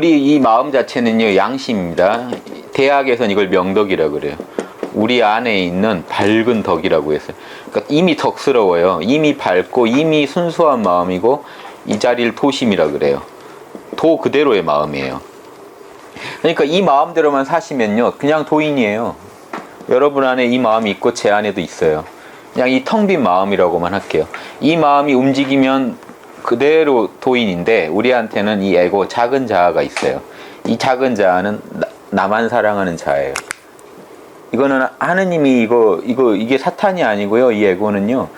우리 이 마음 자체는요, 양심입니다. 대학에서는 이걸 명덕이라고 그래요. 우리 안에 있는 밝은 덕이라고 했어요. 그러니까 이미 덕스러워요. 이미 밝고 이미 순수한 마음이고, 이 자리를 도심이라고 그래요. 도 그대로의 마음이에요. 그러니까 이 마음대로만 사시면요, 그냥 도인이에요. 여러분 안에 이 마음이 있고 제 안에도 있어요. 그냥 이 텅 빈 마음이라고만 할게요. 이 마음이 움직이면 그대로 도인인데, 우리한테는 이 에고, 작은 자아가 있어요. 이 작은 자아는 나만 사랑하는 자예요. 이거는 하느님이 이게 사탄이 아니고요. 이 에고는요,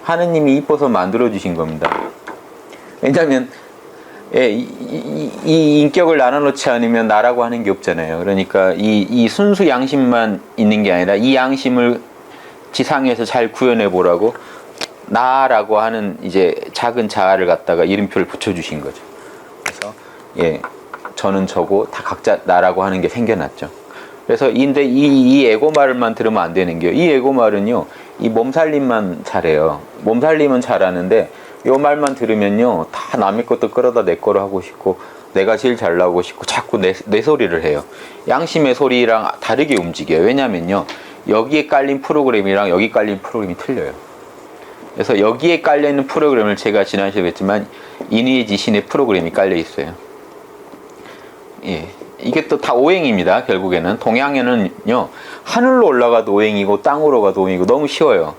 하느님이 이뻐서 만들어 주신 겁니다. 왜냐면 이 인격을 나눠놓지 않으면 나라고 하는 게 없잖아요. 그러니까 이 순수 양심만 있는 게 아니라 이 양심을 지상에서 잘 구현해 보라고 나라고 하는 이제 작은 자아를 갖다가 이름표를 붙여주신 거죠. 그래서 저는 저고 다 각자 나라고 하는 게 생겨났죠. 그래서 근데 이 에고 말만 들으면 안 되는 게요. 이 에고 말은요, 이 몸살림만 잘해요. 몸살림은 잘하는데 요 말만 들으면요, 다 남의 것도 끌어다 내 거로 하고 싶고, 내가 제일 잘 나오고 싶고, 자꾸 내 소리를 해요. 양심의 소리랑 다르게 움직여요. 왜냐면요, 여기에 깔린 프로그램이랑 여기 깔린 프로그램이 틀려요. 그래서 여기에 깔려있는 프로그램을 제가 지난 시간에 했지만, 인의의 지신의 프로그램이 깔려 있어요. 이게 또 다 오행입니다. 결국에는 동양에는요, 하늘로 올라가도 오행이고 땅으로 가도 오행이고, 너무 쉬워요.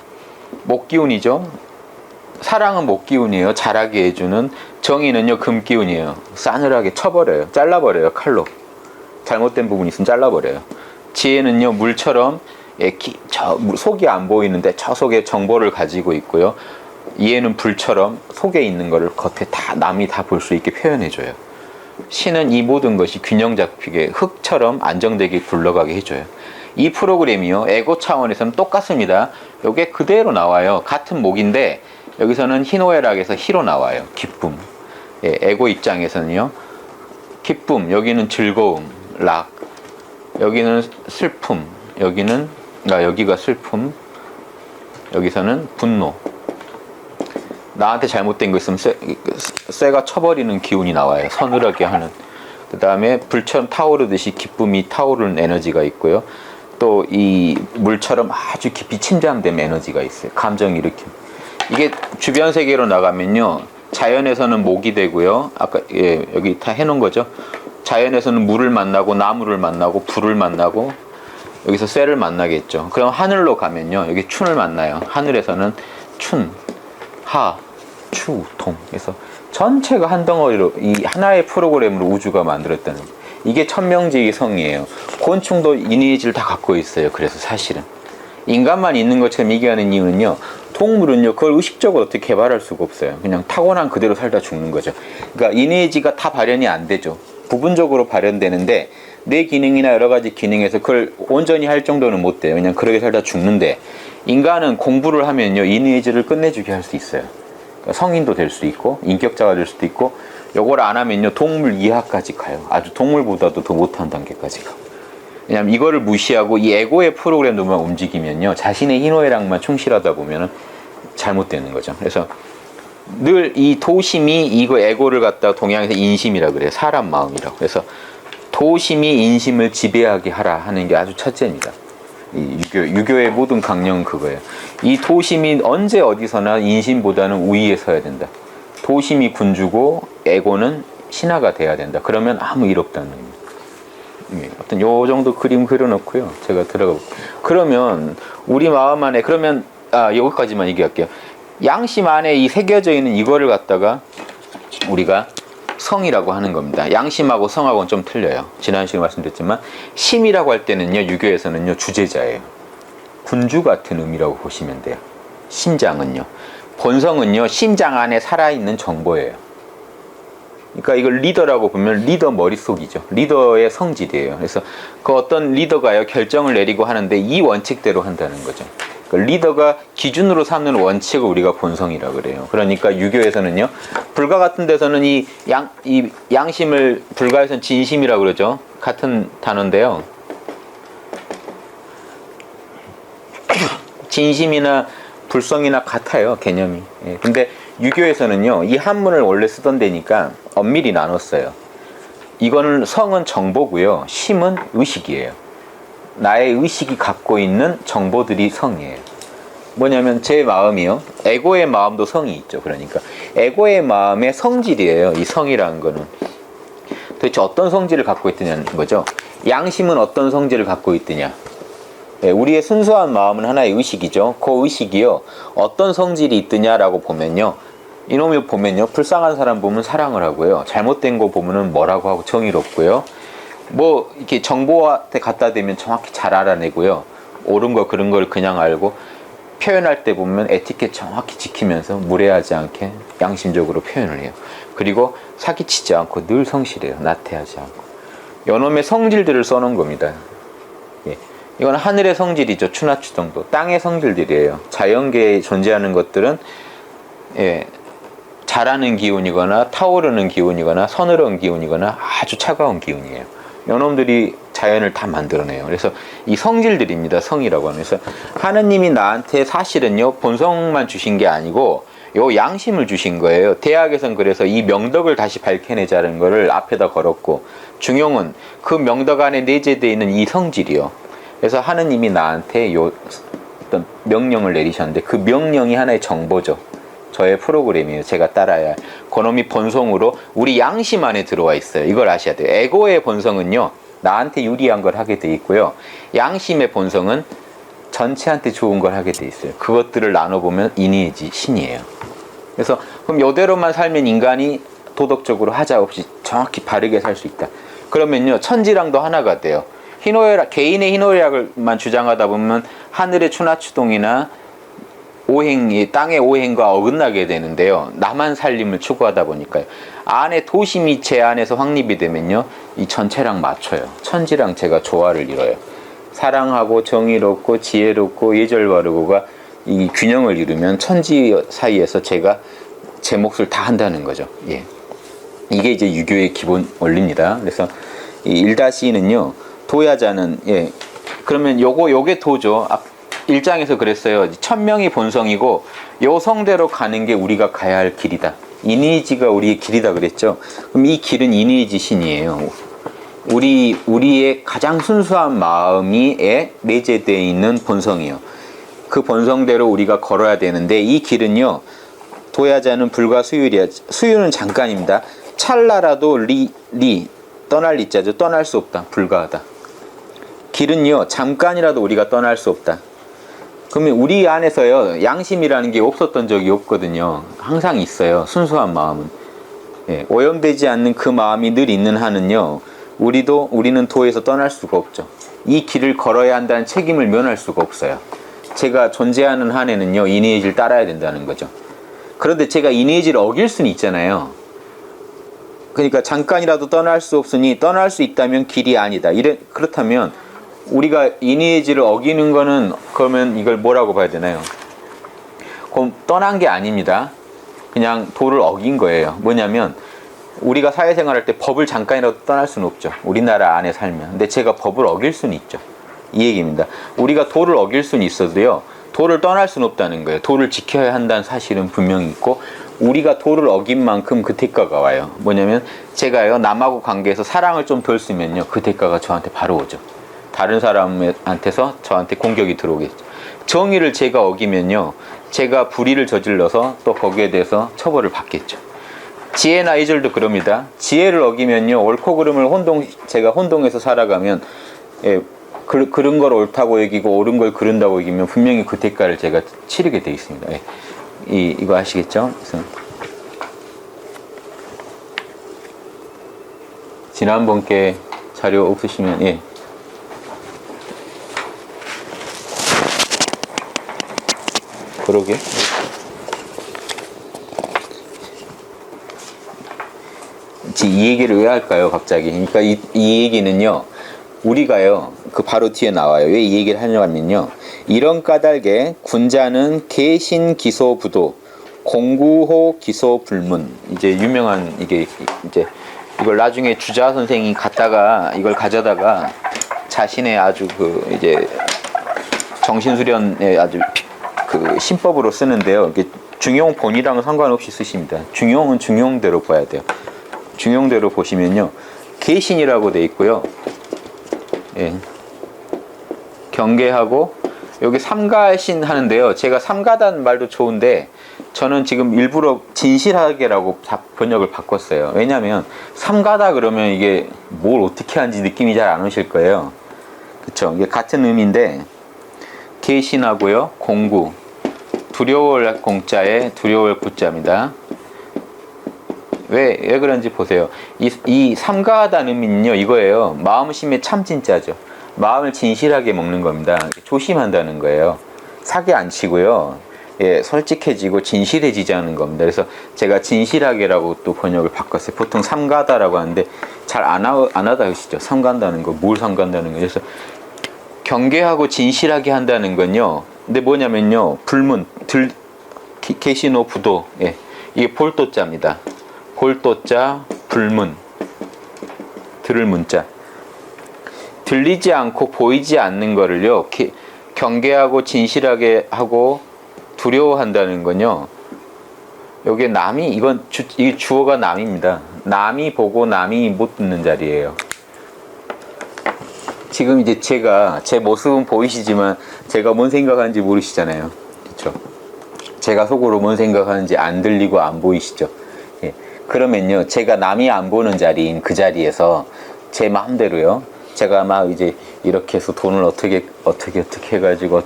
목기운이죠. 사랑은 목기운이에요. 자라게 해주는. 정의는요, 금기운이에요. 싸늘하게 쳐버려요. 잘라버려요. 칼로. 잘못된 부분이 있으면 잘라버려요. 지혜는요, 물처럼 속이 안 보이는데 저 속에 정보를 가지고 있고요. 이해는 불처럼 속에 있는 거를 겉에 다 남이 다 볼 수 있게 표현해줘요. 신은 이 모든 것이 균형 잡히게 흙처럼 안정되게 굴러가게 해줘요. 이 프로그램이요, 에고 차원에서는 똑같습니다. 이게 그대로 나와요. 같은 목인데 여기서는 희노애락에서 희로 나와요. 기쁨. 에고 입장에서는요, 기쁨, 여기는 즐거움, 락, 여기는 슬픔, 여기가 슬픔, 여기서는 분노. 나한테 잘못된 거 있으면 쇠가 쳐버리는 기운이 나와요. 서늘하게 하는. 그 다음에 불처럼 타오르듯이 기쁨이 타오르는 에너지가 있고요. 또 이 물처럼 아주 깊이 침잠된 에너지가 있어요. 감정 일으킴. 이게 주변 세계로 나가면요, 자연에서는 목이 되고요. 아까 여기 다 해놓은 거죠. 자연에서는 물을 만나고 나무를 만나고 불을 만나고 여기서 쇠를 만나겠죠. 그럼 하늘로 가면요, 여기 춘을 만나요. 하늘에서는 춘, 하, 추, 동. 그래서 전체가 한 덩어리로 이 하나의 프로그램으로 우주가 만들었다는 거예요. 이게 천명지의 성이에요. 곤충도 인의지를 다 갖고 있어요. 그래서 사실은 인간만 있는 것처럼 얘기하는 이유는요, 동물은요, 그걸 의식적으로 어떻게 개발할 수가 없어요. 그냥 타고난 그대로 살다 죽는 거죠. 그러니까 인의지가 다 발현이 안 되죠. 부분적으로 발현되는데 뇌 기능이나 여러 가지 기능에서 그걸 온전히 할 정도는 못 돼요. 그냥 그렇게 살다 죽는데, 인간은 공부를 하면요, 인의지를 끝내주게 할 수 있어요. 그러니까 성인도 될 수 있고 인격자가 될 수도 있고, 요걸 안 하면요, 동물 이하까지 가요. 아주 동물보다도 더 못한 단계까지 가고. 왜냐면 이거를 무시하고 이 에고의 프로그램도만 움직이면요, 자신의 희노애락만 충실하다 보면은 잘못되는 거죠. 그래서 늘 이 도심이 이거 에고를 갖다가 동양에서 인심이라 그래요. 사람 마음이라고. 그래서 도심이 인심을 지배하게 하라 하는 게 아주 첫째입니다. 이 유교의 모든 강령은 그거예요. 이 도심이 언제 어디서나 인심보다는 우위에 서야 된다. 도심이 군주고 에고는 신하가 돼야 된다. 그러면 아무 일 없다는 겁니다. 어떤 요 정도 그림 그려놓고요, 제가 들어가 볼게요. 그러면 우리 마음 안에, 그러면 여기까지만 얘기할게요. 양심 안에 이 새겨져 있는 이거를 갖다가 우리가 성이라고 하는 겁니다. 양심하고 성하고는 좀 틀려요. 지난 시간에 말씀드렸지만, 심이라고 할 때는요, 유교에서는요, 주제자예요. 군주 같은 의미라고 보시면 돼요. 심장은요. 본성은요, 심장 안에 살아있는 정보예요. 그러니까 이걸 리더라고 보면 리더 머릿속이죠. 리더의 성질이에요. 그래서 그 어떤 리더가요, 결정을 내리고 하는데 이 원칙대로 한다는 거죠. 그러니까 리더가 기준으로 삼는 원칙을 우리가 본성이라고 그래요. 그러니까 유교에서는요, 불가 같은 데서는 이 양심을 불가에서는 진심이라고 그러죠. 같은 단어인데요, 진심이나 불성이나 같아요, 개념이. 근데 유교에서는요, 이 한문을 원래 쓰던 데니까 엄밀히 나눴어요. 이거는 성은 정보고요. 심은 의식이에요. 나의 의식이 갖고 있는 정보들이 성이에요. 뭐냐면 제 마음이요. 에고의 마음도 성이 있죠. 그러니까 에고의 마음의 성질이에요. 이 성이라는 거는. 도대체 어떤 성질을 갖고 있느냐는 거죠. 양심은 어떤 성질을 갖고 있느냐. 예, 우리의 순수한 마음은 하나의 의식이죠. 그 의식이요. 어떤 성질이 있느냐라고 보면요. 이놈을 보면요. 불쌍한 사람 보면 사랑을 하고요. 잘못된 거 보면은 뭐라고 하고 정의롭고요. 뭐 이렇게 정보한테 갖다 대면 정확히 잘 알아내고요. 옳은 거 그런 걸 그냥 알고 표현할 때 보면 에티켓 정확히 지키면서 무례하지 않게 양심적으로 표현을 해요. 그리고 사기치지 않고 늘 성실해요. 나태하지 않고. 요놈의 성질들을 써놓은 겁니다. 예. 이건 하늘의 성질이죠. 추나추동도. 땅의 성질들이에요. 자연계에 존재하는 것들은 예, 자라는 기운이거나 타오르는 기운이거나 서늘한 기운이거나 아주 차가운 기운이에요. 요놈들이 자연을 다 만들어내요. 그래서 이 성질들입니다. 성이라고 하면서 하느님이 나한테 사실은요 본성만 주신 게 아니고 요 양심을 주신 거예요. 대학에선 그래서 이 명덕을 다시 밝혀내자는 거를 앞에다 걸었고 중용은 그 명덕 안에 내재되어 있는 이 성질이요. 그래서 하느님이 나한테 요 어떤 명령을 내리셨는데 그 명령이 하나의 정보죠. 저의 프로그램이에요. 제가 따라야 할. 그놈이 본성으로 우리 양심 안에 들어와 있어요. 이걸 아셔야 돼요. 에고의 본성은요. 나한테 유리한 걸 하게 돼 있고요. 양심의 본성은 전체한테 좋은 걸 하게 돼 있어요. 그것들을 나눠보면 인이지 신이에요. 그래서 그럼 이대로만 살면 인간이 도덕적으로 하자 없이 정확히 바르게 살 수 있다. 그러면요. 천지랑도 하나가 돼요. 희노애락, 개인의 희노애락을만 주장하다 보면 하늘의 추나추동이나 오행이 땅의 오행과 어긋나게 되는데요. 나만 살림을 추구하다 보니까요. 안에 도심이 제 안에서 확립이 되면요. 이 전체랑 맞춰요. 천지랑 제가 조화를 이뤄요. 사랑하고 정의롭고 지혜롭고 예절 바르고가 이 균형을 이루면 천지 사이에서 제가 제 몫을 다 한다는 거죠. 예. 이게 이제 유교의 기본 원리입니다. 그래서 이 1-2는요. 도야자는 예. 그러면 요게 도죠. 1장에서 그랬어요. 1000명이 본성이고 요 성대로 가는 게 우리가 가야 할 길이다. 인의지가 우리의 길이다 그랬죠. 그럼 이 길은 인의지 신이에요. 우리의 가장 순수한 마음이 내재되어 있는 본성이요. 그 본성대로 우리가 걸어야 되는데 이 길은요. 도야자는 불과 수율이야. 수율은 잠깐입니다. 찰나라도 떠날 리자죠. 떠날 수 없다. 불가하다. 길은요. 잠깐이라도 우리가 떠날 수 없다. 그러면 우리 안에서요. 양심이라는 게 없었던 적이 없거든요. 항상 있어요. 순수한 마음은. 예, 오염되지 않는 그 마음이 늘 있는 한은요. 우리는 도에서 떠날 수가 없죠. 이 길을 걸어야 한다는 책임을 면할 수가 없어요. 제가 존재하는 한에는요. 인의의지를 따라야 된다는 거죠. 그런데 제가 인의의지를 어길 수는 있잖아요. 그러니까 잠깐이라도 떠날 수 없으니 떠날 수 있다면 길이 아니다. 그렇다면 우리가 인의의지를 어기는 거는 그러면 이걸 뭐라고 봐야 되나요? 그럼 떠난 게 아닙니다. 그냥 도를 어긴 거예요. 뭐냐면 우리가 사회생활할 때 법을 잠깐이라도 떠날 수는 없죠. 우리나라 안에 살면. 근데 제가 법을 어길 수는 있죠. 이 얘기입니다. 우리가 도를 어길 수는 있어도요. 도를 떠날 수는 없다는 거예요. 도를 지켜야 한다는 사실은 분명히 있고 우리가 도를 어긴 만큼 그 대가가 와요. 뭐냐면 제가요. 남하고 관계에서 사랑을 좀 덜 쓰면요. 그 대가가 저한테 바로 오죠. 다른 사람한테서 저한테 공격이 들어오겠죠. 정의를 제가 어기면요. 제가 불의를 저질러서 또 거기에 대해서 처벌을 받겠죠. 지혜나 예절도 그럽니다. 지혜를 어기면요. 옳고 그름을 제가 혼동해서 살아가면 예, 그런 걸 옳다고 여기고 옳은 걸 그른다고 여기면 분명히 그 대가를 제가 치르게 돼 있습니다. 예. 이거 아시겠죠? 그래서 지난번께 자료 없으시면 예. 그러게. 이 얘기를 왜 할까요, 갑자기? 그러니까 이 얘기는요, 우리가요, 그 바로 뒤에 나와요. 왜 이 얘기를 하려고 하면요, 이런 까닭에 군자는 개신기소부도, 공구호 기소불문. 이제 유명한 이게 이제 이걸 나중에 주자 선생이 이걸 가져다가 자신의 아주 이제 정신수련의 아주 그 신법으로 쓰는데요. 이게 중용본이랑은 상관없이 쓰십니다. 중용은 중용대로 봐야 돼요. 중용대로 보시면요. 계신이라고 돼 있고요. 예. 경계하고 여기 삼가신 하는데요. 제가 삼가단 말도 좋은데 저는 지금 일부러 진실하게라고 번역을 바꿨어요. 왜냐하면 삼가다 그러면 이게 뭘 어떻게 하는지 느낌이 잘 안 오실 거예요. 그쵸? 이게 같은 의미인데 계신하고요. 공구. 두려울 공자에 두려울 구자입니다. 왜 그런지 보세요. 이 삼가하다는 의미는요, 이거예요. 마음심의 참진짜죠. 마음을 진실하게 먹는 겁니다. 조심한다는 거예요. 사기 안 치고요. 예, 솔직해지고 진실해지자는 겁니다. 그래서 제가 진실하게라고 또 번역을 바꿨어요. 보통 삼가다라고 하는데 잘 안 하다 하시죠. 삼간다는 거, 뭘 삼간다는 거. 그래서 경계하고 진실하게 한다는 건요. 근데 뭐냐면요, 불문, 계시노 부도, 예, 이게 볼도자입니다. 볼도자, 불문, 들을 문자. 들리지 않고 보이지 않는 거를요, 경계하고 진실하게 하고 두려워한다는 건요, 여기에 남이, 이게 주어가 남입니다. 남이 보고 남이 못 듣는 자리예요. 지금 이제 제 모습은 보이시지만 제가 뭔 생각하는지 모르시잖아요. 그렇죠? 제가 속으로 뭔 생각하는지 안 들리고 안 보이시죠? 예. 그러면요, 제가 남이 안 보는 자리인 그 자리에서 제 마음대로요, 제가 막 이제 이렇게 해서 돈을 어떻게 해가지고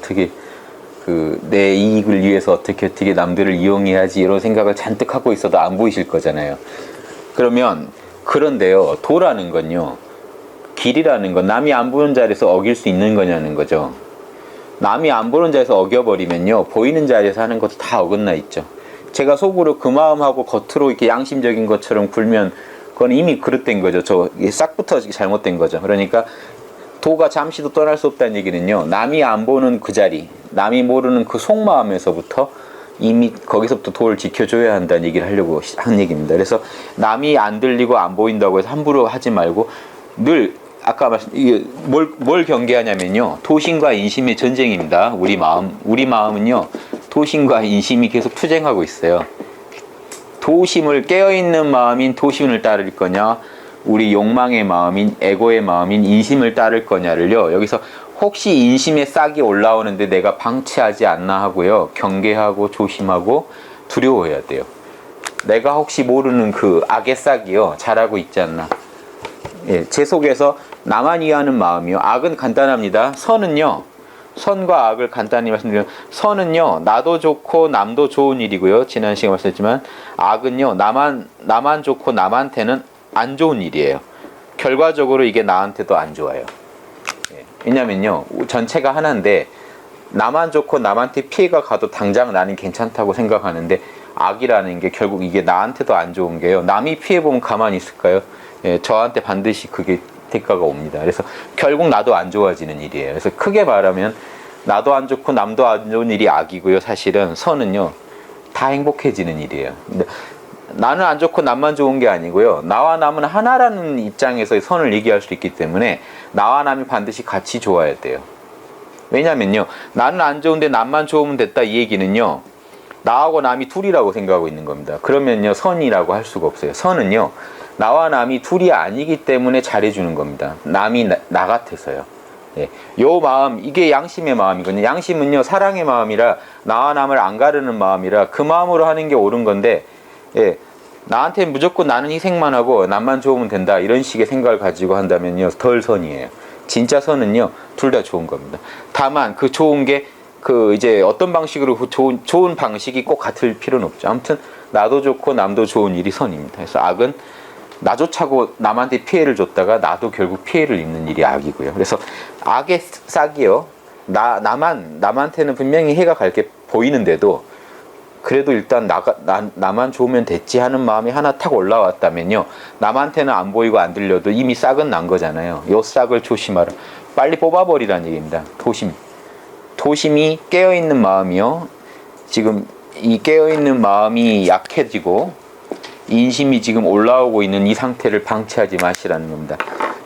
내 이익을 위해서 어떻게 남들을 이용해야지 이런 생각을 잔뜩 하고 있어도 안 보이실 거잖아요. 그런데요, 도라는 건요, 길이라는 건 남이 안 보는 자리에서 어길 수 있는 거냐는 거죠. 남이 안 보는 자리에서 어겨버리면요, 보이는 자리에서 하는 것도 다 어긋나 있죠. 제가 속으로 그 마음하고 겉으로 이렇게 양심적인 것처럼 굴면 그건 이미 그릇된 거죠. 싹부터 잘못된 거죠. 그러니까 도가 잠시도 떠날 수 없다는 얘기는요, 남이 안 보는 그 자리, 남이 모르는 그 속마음에서부터 이미 거기서부터 도를 지켜줘야 한다는 얘기를 하려고 한 얘기입니다. 그래서 남이 안 들리고 안 보인다고 해서 함부로 하지 말고 늘 아까 이게 뭘 경계하냐면요, 도심과 인심의 전쟁입니다. 우리 마음은요, 도심과 인심이 계속 투쟁하고 있어요. 도심을, 깨어있는 마음인 도심을 따를 거냐, 우리 욕망의 마음인, 에고의 마음인 인심을 따를 거냐를요, 여기서 혹시 인심의 싹이 올라오는데 내가 방치하지 않나 하고요, 경계하고 조심하고 두려워해야 돼요. 내가 혹시 모르는 그 악의 싹이요, 자라고 있지 않나. 예, 제 속에서 나만 이해하는 마음이요. 악은 간단합니다. 선과 악을 간단히 말씀드리면, 선은요, 나도 좋고 남도 좋은 일이고요. 지난 시간에 말씀했지만, 악은요, 나만 좋고 남한테는 안 좋은 일이에요. 결과적으로 이게 나한테도 안 좋아요. 예, 왜냐면요, 전체가 하나인데 나만 좋고 남한테 피해가 가도 당장 나는 괜찮다고 생각하는데, 악이라는 게 결국 이게 나한테도 안 좋은 게요, 남이 피해보면 가만히 있을까요? 예, 저한테 반드시 그게 대가가 옵니다. 그래서 결국 나도 안 좋아지는 일이에요. 그래서 크게 말하면 나도 안 좋고 남도 안 좋은 일이 악이고요. 사실은 선은요, 다 행복해지는 일이에요. 근데 나는 안 좋고 남만 좋은 게 아니고요, 나와 남은 하나라는 입장에서 선을 얘기할 수 있기 때문에 나와 남이 반드시 같이 좋아야 돼요. 왜냐면요, 나는 안 좋은데 남만 좋으면 됐다, 이 얘기는요, 나하고 남이 둘이라고 생각하고 있는 겁니다. 그러면요, 선이라고 할 수가 없어요. 선은요, 나와 남이 둘이 아니기 때문에 잘해주는 겁니다. 남이 나 같아서요. 예, 요 마음, 이게 양심의 마음이거든요. 양심은요, 사랑의 마음이라, 나와 남을 안 가르는 마음이라 그 마음으로 하는 게 옳은 건데, 예, 나한테 무조건 나는 희생만 하고 남만 좋으면 된다, 이런 식의 생각을 가지고 한다면요, 덜 선이에요. 진짜 선은요, 둘 다 좋은 겁니다. 다만 그 좋은 게 이제 어떤 방식으로 좋은 방식이 꼭 같을 필요는 없죠. 아무튼 나도 좋고 남도 좋은 일이 선입니다. 그래서 악은 나조차고 남한테 피해를 줬다가 나도 결국 피해를 입는 일이 악이고요. 그래서 악의 싹이요, 남한테는 분명히 해가 갈 게 보이는데도 그래도 일단 나만 좋으면 됐지 하는 마음이 하나 탁 올라왔다면요, 남한테는 안 보이고 안 들려도 이미 싹은 난 거잖아요. 요 싹을 조심하라. 빨리 뽑아버리라는 얘기입니다. 도심이 깨어있는 마음이요, 지금 이 깨어있는 마음이 약해지고 인심이 지금 올라오고 있는 이 상태를 방치하지 마시라는 겁니다.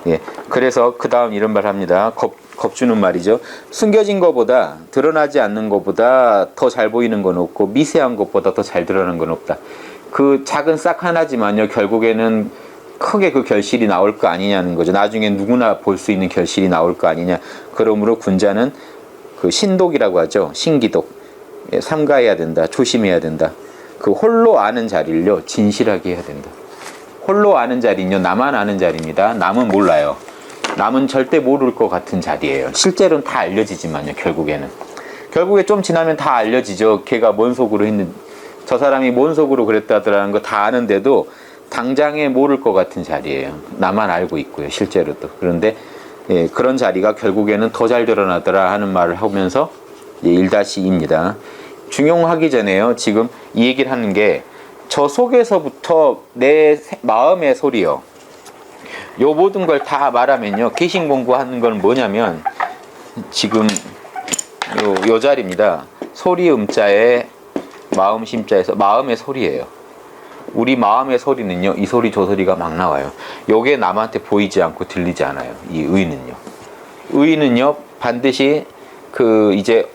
예, 그래서 그 다음 이런 말 합니다. 겁주는 말이죠. 숨겨진 것보다, 드러나지 않는 것보다 더 잘 보이는 건 없고, 미세한 것보다 더 잘 드러나는 건 없다. 그 작은 싹 하나지만요, 결국에는 크게 그 결실이 나올 거 아니냐는 거죠. 나중에 누구나 볼 수 있는 결실이 나올 거 아니냐. 그러므로 군자는 그 신독이라고 하죠. 신기독. 삼가해야 된다. 조심해야 된다. 그 홀로 아는 자리를요, 진실하게 해야 된다. 홀로 아는 자리는요, 나만 아는 자리입니다. 남은 몰라요. 남은 절대 모를 것 같은 자리예요. 실제로는 다 알려지지만요, 결국에는. 결국에 좀 지나면 다 알려지죠. 걔가 뭔 속으로 했는, 저 사람이 뭔 속으로 그랬다더라는 거 다 아는데도 당장에 모를 것 같은 자리예요. 나만 알고 있고요, 실제로도. 그런데 예, 그런 자리가 결국에는 더 잘 드러나더라 하는 말을 하면서 1-2입니다. 중용하기 전에요, 지금 이 얘기를 하는 게 저 속에서부터 내 마음의 소리요. 요 모든 걸 다 말하면요, 개신 공부하는 건 뭐냐면 지금 요 자리입니다. 소리 음자에 마음 심자에서 마음의 소리예요. 우리 마음의 소리는요, 이 소리 저 소리가 막 나와요. 요게 남한테 보이지 않고 들리지 않아요. 이 의는요. 의는요, 반드시 그 이제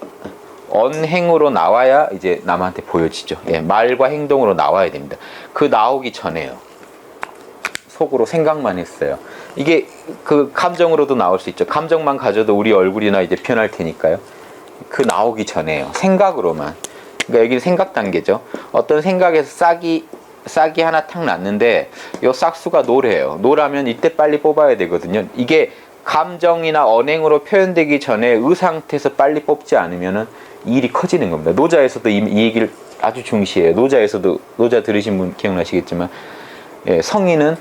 언행으로 나와야 이제 남한테 보여지죠. 예, 말과 행동으로 나와야 됩니다. 그 나오기 전에요, 속으로 생각만 했어요. 이게 그 감정으로도 나올 수 있죠. 감정만 가져도 우리 얼굴이나 이제 변할 테니까요. 그 나오기 전에요. 생각으로만. 그러니까 여기는 생각 단계죠. 어떤 생각에서 싹이 하나 탁 났는데 요 싹수가 노래요. 노라면 이때 빨리 뽑아야 되거든요. 이게 감정이나 언행으로 표현되기 전에 이 상태에서 빨리 뽑지 않으면은 일이 커지는 겁니다. 노자에서도 이 얘기를 아주 중시해요. 노자에서도, 노자 들으신 분 기억나시겠지만, 예, 성인은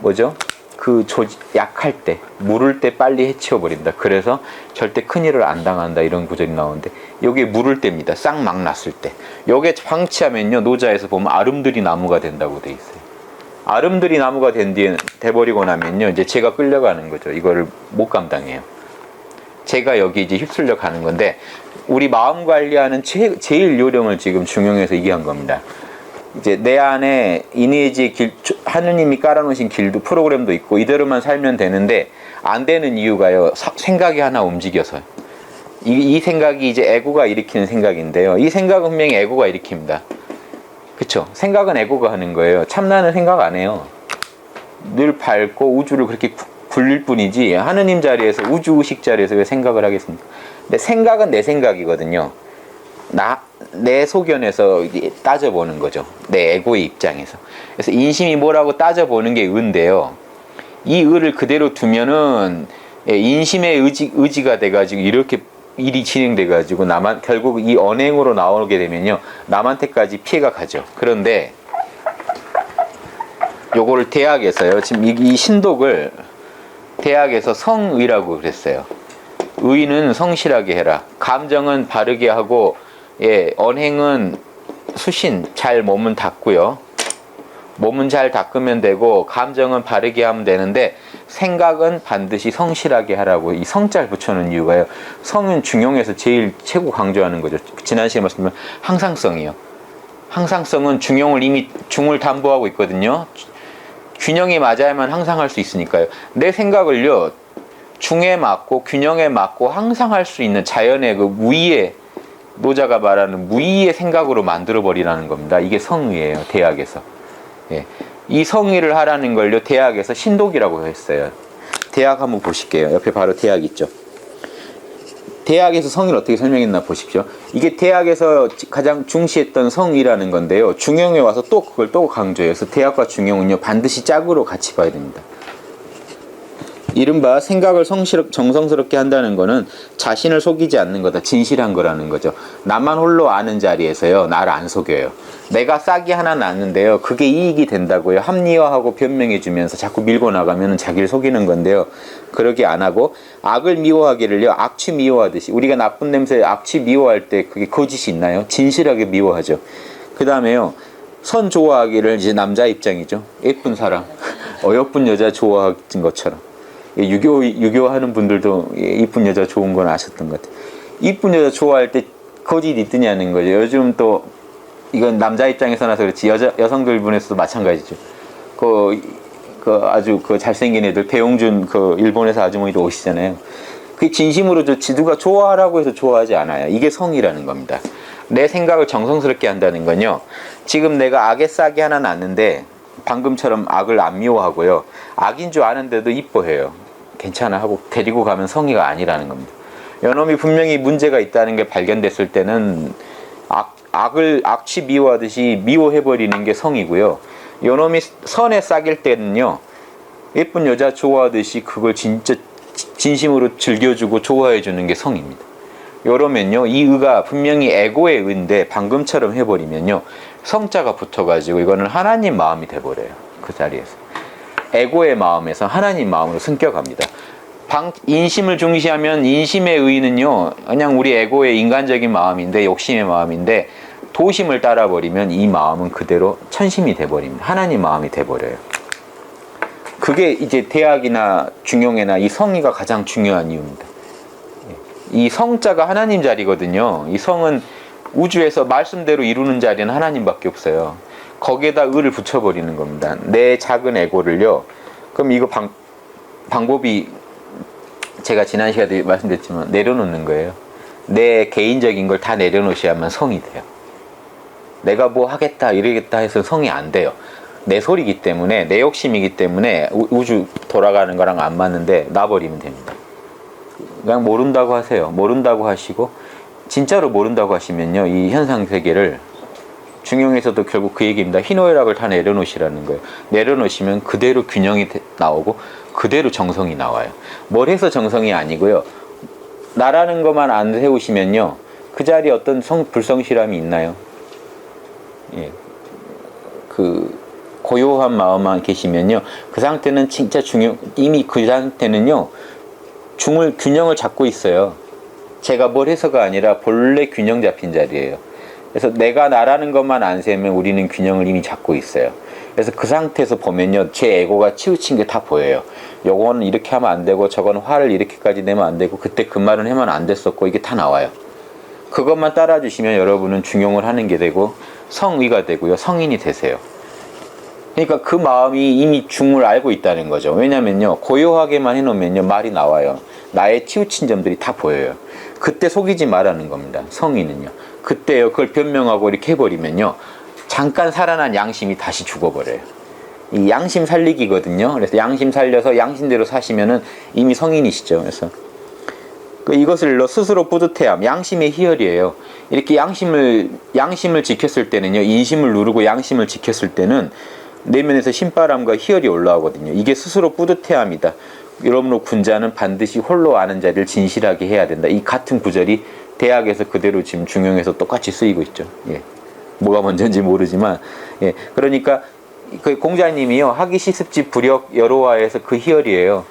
뭐죠? 그 약할 때, 물을 때 빨리 해치워버린다. 그래서 절대 큰일을 안 당한다. 이런 구절이 나오는데, 요게 물을 때입니다. 싹 막 났을 때. 요게 방치하면요, 노자에서 보면 아름드리 나무가 된다고 돼 있어요. 아름드리 나무가 돼버리고 나면요, 이제 제가 끌려가는 거죠. 이거를 못 감당해요. 제가 여기 이제 휩쓸려 가는 건데, 우리 마음 관리하는 제일 요령을 지금 중용해서 얘기한 겁니다. 이제 내 안에 이니에지의 길, 하느님이 깔아놓으신 길도 프로그램도 있고 이대로만 살면 되는데 안 되는 이유가요, 생각이 하나 움직여서요. 이 생각이 이제 에고가 일으키는 생각인데요. 이 생각은 분명히 에고가 일으킵니다. 그쵸? 생각은 에고가 하는 거예요. 참나는 생각 안 해요. 늘 밝고 우주를 그렇게 굴릴 뿐이지 하느님 자리에서, 우주의식 자리에서 왜 생각을 하겠습니까? 근데 생각은 내 생각이거든요. 내 소견에서 따져보는 거죠. 내 에고의 입장에서. 그래서 인심이 뭐라고 따져보는 게 의인데요. 이 의를 그대로 두면은 인심의 의지가 돼가지고 이렇게 일이 진행돼가지고 결국 이 언행으로 나오게 되면요, 남한테까지 피해가 가죠. 그런데 요거를 대학에서요, 지금 이 신독을 대학에서 성의라고 그랬어요. 의는 성실하게 해라. 감정은 바르게 하고, 예, 언행은 수신, 잘 몸은 닦고요. 몸은 잘 닦으면 되고, 감정은 바르게 하면 되는데, 생각은 반드시 성실하게 하라고 이 성자를 붙여놓은 이유가요, 성은 중용에서 제일 최고 강조하는 거죠. 지난 시간에 말씀드린 항상성이요. 항상성은 중용을 이미 중을 담보하고 있거든요. 균형이 맞아야만 항상 할 수 있으니까요. 내 생각을요, 중에 맞고 균형에 맞고 항상 할 수 있는 자연의 그 무의의, 노자가 말하는 무의의 생각으로 만들어 버리라는 겁니다. 이게 성의예요, 대학에서. 예. 이 성의를 하라는 걸요, 대학에서 신독이라고 했어요. 대학 한번 보실게요. 옆에 바로 대학 있죠. 대학에서 성의를 어떻게 설명했나 보십시오. 이게 대학에서 가장 중시했던 성의라는 건데요, 중용에 와서 또 그걸 또 강조해요. 그래서 대학과 중용은요, 반드시 짝으로 같이 봐야 됩니다. 이른바 생각을 정성스럽게 한다는 거는 자신을 속이지 않는 거다, 진실한 거라는 거죠. 나만 홀로 아는 자리에서요, 나를 안 속여요. 내가 싹이 하나 났는데요, 그게 이익이 된다고요, 합리화하고 변명해 주면서 자꾸 밀고 나가면 자기를 속이는 건데요, 그러게 안 하고, 악을 미워하기를요, 악취 미워하듯이, 우리가 나쁜 냄새 악취 미워할 때 그게 거짓이 있나요? 진실하게 미워하죠. 그 다음에요, 선 좋아하기를, 이제 남자 입장이죠. 예쁜 사람, 어여쁜 여자 좋아하는 것처럼. 유교하는 분들도 이쁜 여자 좋은 건 아셨던 것 같아요. 이쁜 여자 좋아할 때 거짓 있더냐는 거죠. 요즘 또 이건 남자 입장에서 나서 그렇지 여성들 분에서도 마찬가지죠. 아주 잘생긴 애들, 배용준 일본에서 아주머니도 오시잖아요. 그게 진심으로 누가 좋아하라고 해서 좋아하지 않아요. 이게 성이라는 겁니다. 내 생각을 정성스럽게 한다는 건요, 지금 내가 악의 싹이 하나 났는데 방금처럼 악을 안 미워하고요. 악인 줄 아는데도 이뻐해요. 괜찮아 하고 데리고 가면 성의가 아니라는 겁니다. 요놈이 분명히 문제가 있다는 게 발견됐을 때는 악치 미워하듯이 미워해버리는 게 성이고요. 요놈이 선에 싹일 때는요, 예쁜 여자 좋아하듯이 그걸 진짜 진심으로 즐겨주고 좋아해주는 게 성입니다. 요러면요, 이 의가 분명히 에고의 의인데 방금처럼 해버리면요, 성자가 붙어가지고 이거는 하나님 마음이 돼버려요. 그 자리에서. 에고의 마음에서 하나님 마음으로 승격합니다. 인심을 중시하면 인심의 의의는요, 그냥 우리 에고의 인간적인 마음인데, 욕심의 마음인데, 도심을 따라버리면 이 마음은 그대로 천심이 돼버립니다. 하나님 마음이 돼버려요. 그게 이제 대학이나 중용회나 이 성의가 가장 중요한 이유입니다. 이 성자가 하나님 자리거든요. 이 성은 우주에서 말씀대로 이루는 자리는 하나님밖에 없어요. 거기에다 의를 붙여버리는 겁니다. 내 작은 에고를요. 그럼 이거 방법이 제가 지난 시간에 말씀드렸지만 내려놓는 거예요. 내 개인적인 걸 다 내려놓으셔야만 성이 돼요. 내가 뭐 하겠다 이러겠다 해서 성이 안 돼요. 내 소리이기 때문에, 내 욕심이기 때문에 우주 돌아가는 거랑 안 맞는데 놔버리면 됩니다. 그냥 모른다고 하세요. 모른다고 하시고, 진짜로 모른다고 하시면요, 이 현상 세계를, 중용에서도 결국 그 얘기입니다. 희노애락을 다 내려놓으시라는 거예요. 내려놓으시면 그대로 균형이 나오고 그대로 정성이 나와요. 뭘 해서 정성이 아니고요, 나라는 것만 안 세우시면요, 그 자리에 어떤 불성실함이 있나요? 예. 고요한 마음만 계시면요, 그 상태는 진짜 이미 그 상태는요, 균형을 잡고 있어요. 제가 뭘 해서가 아니라 본래 균형 잡힌 자리예요. 그래서 내가 나라는 것만 안 세면 우리는 균형을 이미 잡고 있어요. 그래서 그 상태에서 보면요, 제 에고가 치우친 게 다 보여요. 요거는 이렇게 하면 안 되고, 저건 화를 이렇게까지 내면 안 되고, 그때 그 말은 하면 안 됐었고, 이게 다 나와요. 그것만 따라주시면 여러분은 중용을 하는 게 되고 성의가 되고요, 성인이 되세요. 그러니까 그 마음이 이미 중을 알고 있다는 거죠. 왜냐면요, 고요하게만 해놓으면요, 말이 나와요. 나의 치우친 점들이 다 보여요. 그때 속이지 말라는 겁니다. 성인은요. 그때요, 그걸 변명하고 이렇게 해버리면요, 잠깐 살아난 양심이 다시 죽어버려요. 이 양심 살리기거든요. 그래서 양심 살려서 양심대로 사시면은 이미 성인이시죠. 그래서 이것을 스스로 뿌듯해함, 양심의 희열이에요. 이렇게 양심을 지켰을 때는요, 인심을 누르고 양심을 지켰을 때는 내면에서 신바람과 희열이 올라오거든요. 이게 스스로 뿌듯해함이다. 여러분의 군자는 반드시 홀로 아는 자리를 진실하게 해야 된다. 이 같은 구절이 대학에서 그대로 지금 중용에서 똑같이 쓰이고 있죠. 예. 뭐가 먼저인지 모르지만, 예. 그러니까 그 공자님이요, 하기 시습지 불역 여로와에서 그 희열이에요.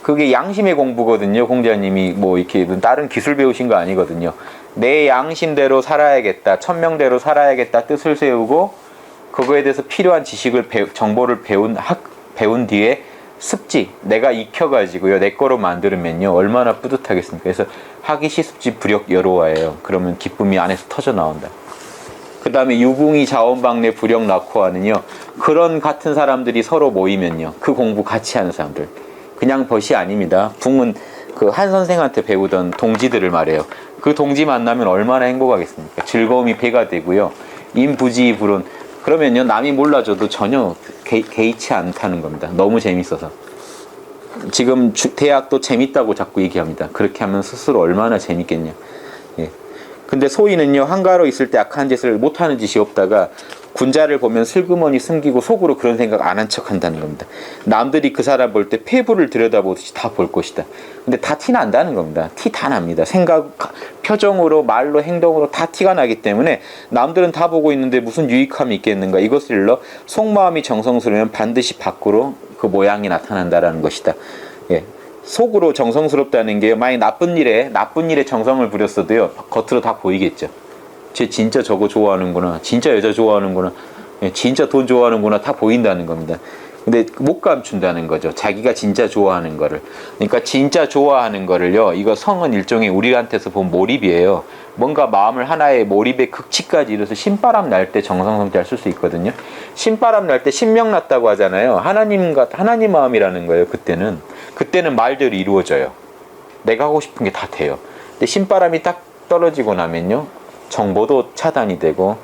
그게 양심의 공부거든요. 공자님이 뭐 이렇게 다른 기술 배우신 거 아니거든요. 내 양심대로 살아야겠다, 천명대로 살아야겠다 뜻을 세우고, 그거에 대해서 필요한 지식을 정보를 배운 뒤에 습지, 내가 익혀가지고요, 내 거로 만들면요, 얼마나 뿌듯하겠습니까? 그래서 하기 시습지 불역 여로와예요. 그러면 기쁨이 안에서 터져 나온다. 그 다음에 유궁이 자원방래 불역 낙호하는요, 그런 같은 사람들이 서로 모이면요, 그 공부 같이 하는 사람들, 그냥 벗이 아닙니다. 붕은 그 한 선생한테 배우던 동지들을 말해요. 그 동지 만나면 얼마나 행복하겠습니까? 즐거움이 배가 되고요, 인부지불은, 그러면요, 남이 몰라줘도 전혀 개의치 않다는 겁니다. 너무 재밌어서. 지금 대학도 재밌다고 자꾸 얘기합니다. 그렇게 하면 스스로 얼마나 재밌겠냐. 예. 근데 소인은요, 한가로 있을 때 악한 짓을 못하는 짓이 없다가 군자를 보면 슬그머니 숨기고 속으로 그런 생각 안 한 척 한다는 겁니다. 남들이 그 사람 볼 때 폐부를 들여다보듯이 다 볼 것이다. 근데 다 티 난다는 겁니다. 티 다 납니다. 생각, 표정으로, 말로, 행동으로 다 티가 나기 때문에 남들은 다 보고 있는데 무슨 유익함이 있겠는가. 이것을 일러 속마음이 정성스러우면 반드시 밖으로 그 모양이 나타난다라는 것이다. 예. 속으로 정성스럽다는 게 만약 나쁜 일에 정성을 부렸어도요, 겉으로 다 보이겠죠. 쟤 진짜 저거 좋아하는구나, 진짜 여자 좋아하는구나, 진짜 돈 좋아하는구나, 다 보인다는 겁니다. 근데 못 감춘다는 거죠. 자기가 진짜 좋아하는 거를. 그러니까 진짜 좋아하는 거를요, 이거 성은 일종의 우리한테서 본 몰입이에요. 뭔가 마음을 하나의 몰입의 극치까지 이뤄서 신바람 날 때 정성성잘 쓸 수 있거든요. 신바람 날 때 신명 났다고 하잖아요. 하나님 마음이라는 거예요. 그때는 말대로 이루어져요. 내가 하고 싶은 게 다 돼요. 근데 신바람이 딱 떨어지고 나면요, 정보도 차단이 되고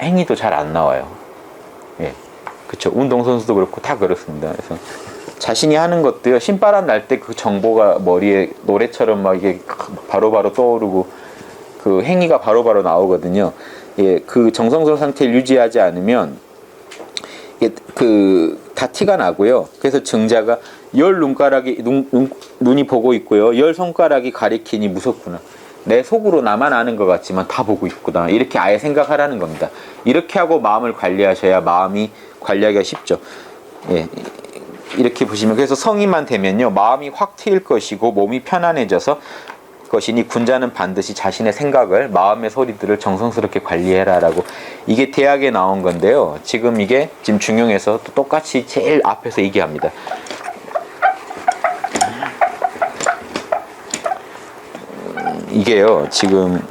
행위도 잘 안 나와요. 예. 그쵸. 운동선수도 그렇고 다 그렇습니다. 그래서 자신이 하는 것도요, 신바람 날 때 그 정보가 머리에 노래처럼 막 이게 바로바로 떠오르고 그 행위가 바로바로 나오거든요. 예, 그 정성스러운 상태를 유지하지 않으면 다 티가 나고요. 그래서 증자가 열 눈가락이 눈이 보고 있고요. 열 손가락이 가리키니 무섭구나. 내 속으로 나만 아는 것 같지만 다 보고 있구나. 이렇게 아예 생각하라는 겁니다. 이렇게 하고 마음을 관리하셔야 마음이 관리하기가 쉽죠. 예, 이렇게 보시면 그래서 성인만 되면요, 마음이 확 트일 것이고 몸이 편안해져서 것이니 군자는 반드시 자신의 생각을, 마음의 소리들을 정성스럽게 관리해라라고. 이게 대학에 나온 건데요. 지금 이게 지금 중용에서 또 똑같이 제일 앞에서 얘기합니다. 이게요, 지금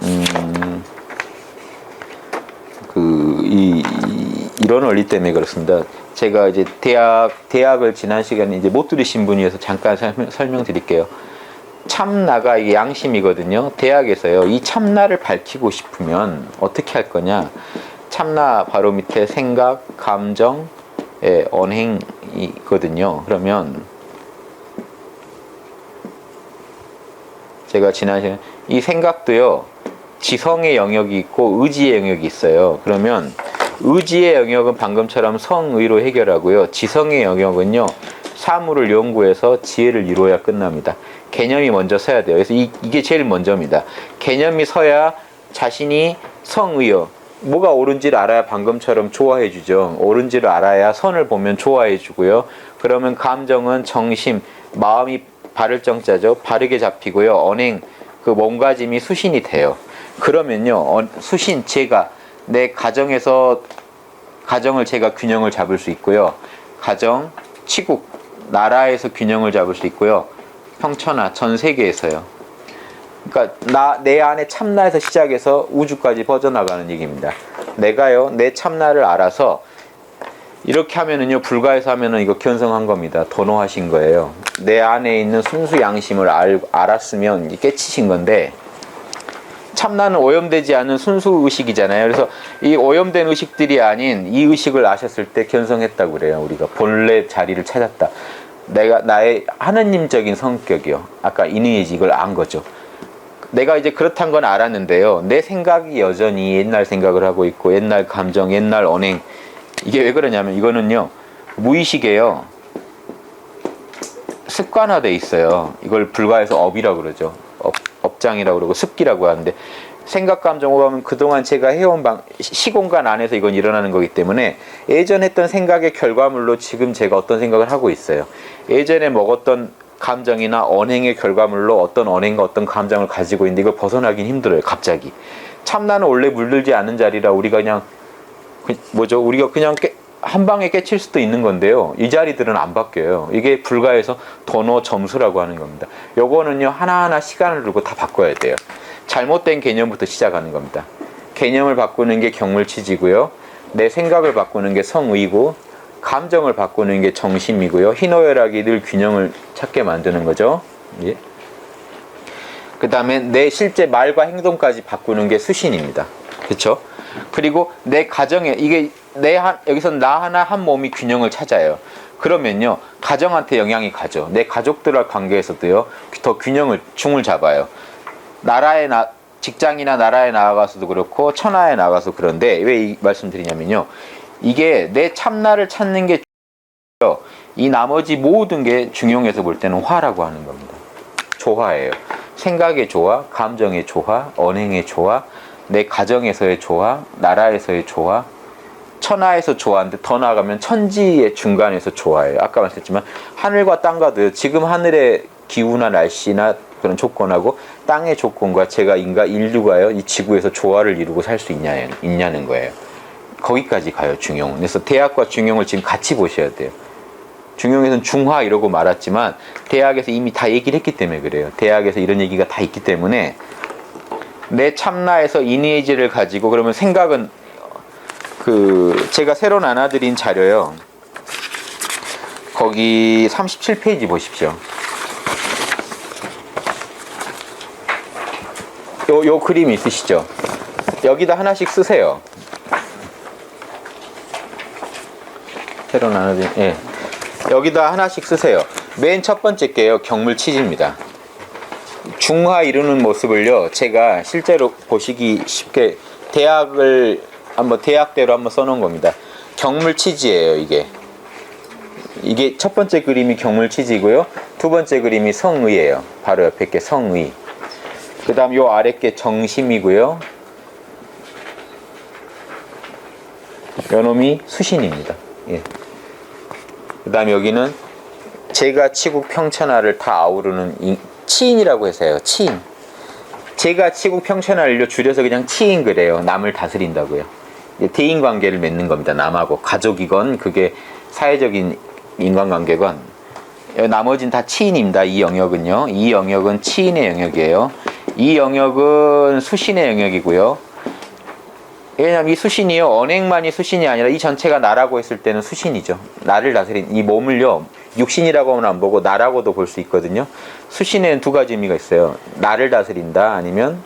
이런 원리 때문에 그렇습니다. 제가 이제 대학을 지난 시간에 이제 못 들으신 분이어서 잠깐 설명드릴게요. 참나가 이게 양심이거든요. 대학에서요, 이 참나를 밝히고 싶으면 어떻게 할 거냐? 참나 바로 밑에 생각, 감정, 언행이거든요. 그러면 제가 지난 시간에 이 생각도요, 지성의 영역이 있고 의지의 영역이 있어요. 그러면 의지의 영역은 방금처럼 성의로 해결하고요. 지성의 영역은요, 사물을 연구해서 지혜를 이루어야 끝납니다. 개념이 먼저 서야 돼요. 그래서 이게 제일 먼저입니다. 개념이 서야 자신이 성의요. 뭐가 옳은지를 알아야 방금처럼 좋아해 주죠. 옳은지를 알아야 선을 보면 좋아해 주고요. 그러면 감정은 정심, 마음이 바를 정자죠. 바르게 잡히고요. 언행, 그 몸가짐이 수신이 돼요. 그러면요, 수신, 제가 내 가정을 제가 균형을 잡을 수 있고요. 가정, 치국, 나라에서 균형을 잡을 수 있고요. 평천하, 전 세계에서요. 그러니까 내 안에 참나에서 시작해서 우주까지 퍼져나가는 얘기입니다. 내가요, 내 참나를 알아서 이렇게 하면은요, 불가에서 하면은 이거 견성한 겁니다. 도노하신 거예요. 내 안에 있는 순수 양심을 알았으면 깨치신 건데, 참나는 오염되지 않은 순수 의식이잖아요. 그래서 이 오염된 의식들이 아닌 이 의식을 아셨을 때 견성했다고 그래요. 우리가 본래 자리를 찾았다. 내가 나의 하느님적인 성격이요. 아까 이니에지 이걸 안 거죠. 내가 이제 그렇단 건 알았는데요. 내 생각이 여전히 옛날 생각을 하고 있고, 옛날 감정, 옛날 언행. 이게 왜 그러냐면 이거는요, 무의식이에요. 습관화돼 있어요. 이걸 불가에서 업이라고 그러죠. 업장이라고 그러고 습기라고 하는데, 생각, 감정, 오감은 그동안 제가 해온 시공간 안에서 이건 일어나는 거기 때문에 예전 했던 생각의 결과물로 지금 제가 어떤 생각을 하고 있어요. 예전에 먹었던 감정이나 언행의 결과물로 어떤 언행과 어떤 감정을 가지고 있는데 이걸 벗어나긴 힘들어요. 갑자기. 참나는 원래 물들지 않은 자리라 우리가 그냥 한 방에 깨칠 수도 있는 건데요. 이 자리들은 안 바뀌어요. 이게 불가에서 도노 점수라고 하는 겁니다. 요거는요, 하나하나 시간을 두고 다 바꿔야 돼요. 잘못된 개념부터 시작하는 겁니다. 개념을 바꾸는 게 경물치지고요. 내 생각을 바꾸는 게 성의고, 감정을 바꾸는 게 정심이고요. 희노애락이 늘 균형을 찾게 만드는 거죠. 예. 그 다음에 내 실제 말과 행동까지 바꾸는 게 수신입니다. 그렇죠? 그리고 내 가정에 여기서 나 하나 한 몸이 균형을 찾아요. 그러면요, 가정한테 영향이 가죠. 내 가족들과 관계에서도요, 더 중을 잡아요. 직장이나 나라에 나아가서도 그렇고 천하에 나가서. 그런데 왜 이 말씀드리냐면요, 이게 내 참나를 찾는 게 중요해요. 이 나머지 모든 게 중용에서 볼 때는 화라고 하는 겁니다. 조화예요. 생각의 조화, 감정의 조화, 언행의 조화, 내 가정에서의 조화, 나라에서의 조화, 천하에서 조화인데 더 나아가면 천지의 중간에서 조화예요. 아까 말씀했지만 하늘과 땅과도요, 지금 하늘의 기후나 날씨나 그런 조건하고 땅의 조건과 인류가요, 이 지구에서 조화를 이루고 살 수 있냐는 거예요. 거기까지 가요, 중용은. 그래서 대학과 중용을 지금 같이 보셔야 돼요. 중용에서는 중화 이러고 말았지만 대학에서 이미 다 얘기를 했기 때문에 그래요. 대학에서 이런 얘기가 다 있기 때문에 내 참나에서 이니에지를 가지고, 그러면 생각은 제가 새로 나눠드린 자료요, 거기 37페이지 보십시오. 요 그림 있으시죠? 여기다 하나씩 쓰세요. 새로 나눠진, 예. 여기다 하나씩 쓰세요. 맨 첫 번째 게요, 경물치지입니다. 중화 이루는 모습을요, 제가 실제로 보시기 쉽게 대학대로 한번 써놓은 겁니다. 경물치지예요, 이게. 이게 첫 번째 그림이 경물치지고요. 두 번째 그림이 성의예요. 바로 옆에 게 성의. 그 다음 요 아래 게 정심이고요. 요 놈이 수신입니다. 예. 그 다음 여기는 제가 치국 평천하를 다 아우르는 치인이라고 해서요. 치인. 제가 치국 평천하를요 줄여서 그냥 치인 그래요. 남을 다스린다고요. 대인 관계를 맺는 겁니다. 남하고 가족이건 그게 사회적인 인간관계건 나머지는 다 치인입니다. 이 영역은요. 이 영역은 치인의 영역이에요. 이 영역은 수신의 영역이고요. 왜냐하면 이 수신이요, 언행만이 수신이 아니라 이 전체가 나라고 했을 때는 수신이죠. 나를 다스린 이 몸을요, 육신이라고는 안 보고 나라고도 볼 수 있거든요. 수신에는 두 가지 의미가 있어요. 나를 다스린다, 아니면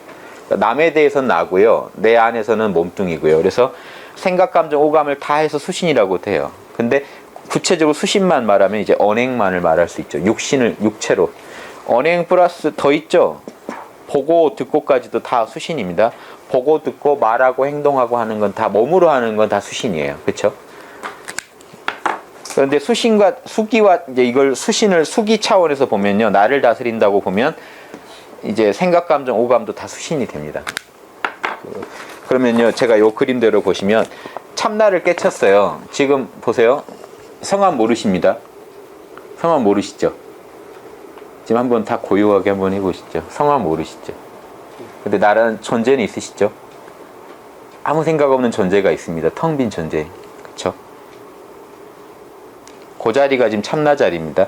남에 대해서는 나고요, 내 안에서는 몸뚱이고요. 그래서 생각, 감정, 오감을 다 해서 수신이라고 해요. 근데 구체적으로 수신만 말하면 이제 언행만을 말할 수 있죠. 육신을 육체로. 언행 플러스 더 있죠. 보고 듣고까지도 다 수신입니다. 보고 듣고 말하고 행동하고 하는 건 다 몸으로 하는 건 다 수신이에요. 그렇죠? 그런데 수신과 수기와 이제 이걸 수신을 수기 차원에서 보면요. 나를 다스린다고 보면 이제 생각, 감정, 오감도 다 수신이 됩니다. 그러면요. 제가 요 그림대로 보시면 참나를 깨쳤어요. 지금 보세요. 성함 모르십니다. 성함 모르시죠? 지금 한번 다 고요하게 한번 해보시죠. 성함 모르시죠? 근데 나라는 존재는 있으시죠? 아무 생각 없는 존재가 있습니다. 텅 빈 존재. 그쵸? 그 자리가 지금 참나 자리입니다.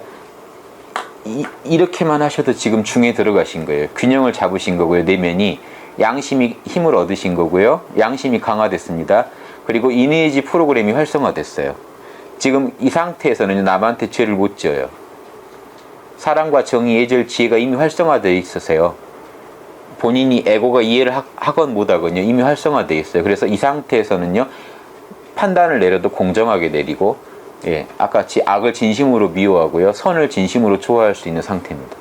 이렇게만 하셔도 지금 중에 들어가신 거예요. 균형을 잡으신 거고요. 내면이 양심이 힘을 얻으신 거고요. 양심이 강화됐습니다. 그리고 이미지 프로그램이 활성화됐어요. 지금 이 상태에서는 남한테 죄를 못 지어요. 사랑과 정의, 예절, 지혜가 이미 활성화되어 있으세요. 본인이 에고가 이해를 하건 못하건요, 이미 활성화되어 있어요. 그래서 이 상태에서는요, 판단을 내려도 공정하게 내리고, 예, 아까같이 악을 진심으로 미워하고요, 선을 진심으로 좋아할 수 있는 상태입니다.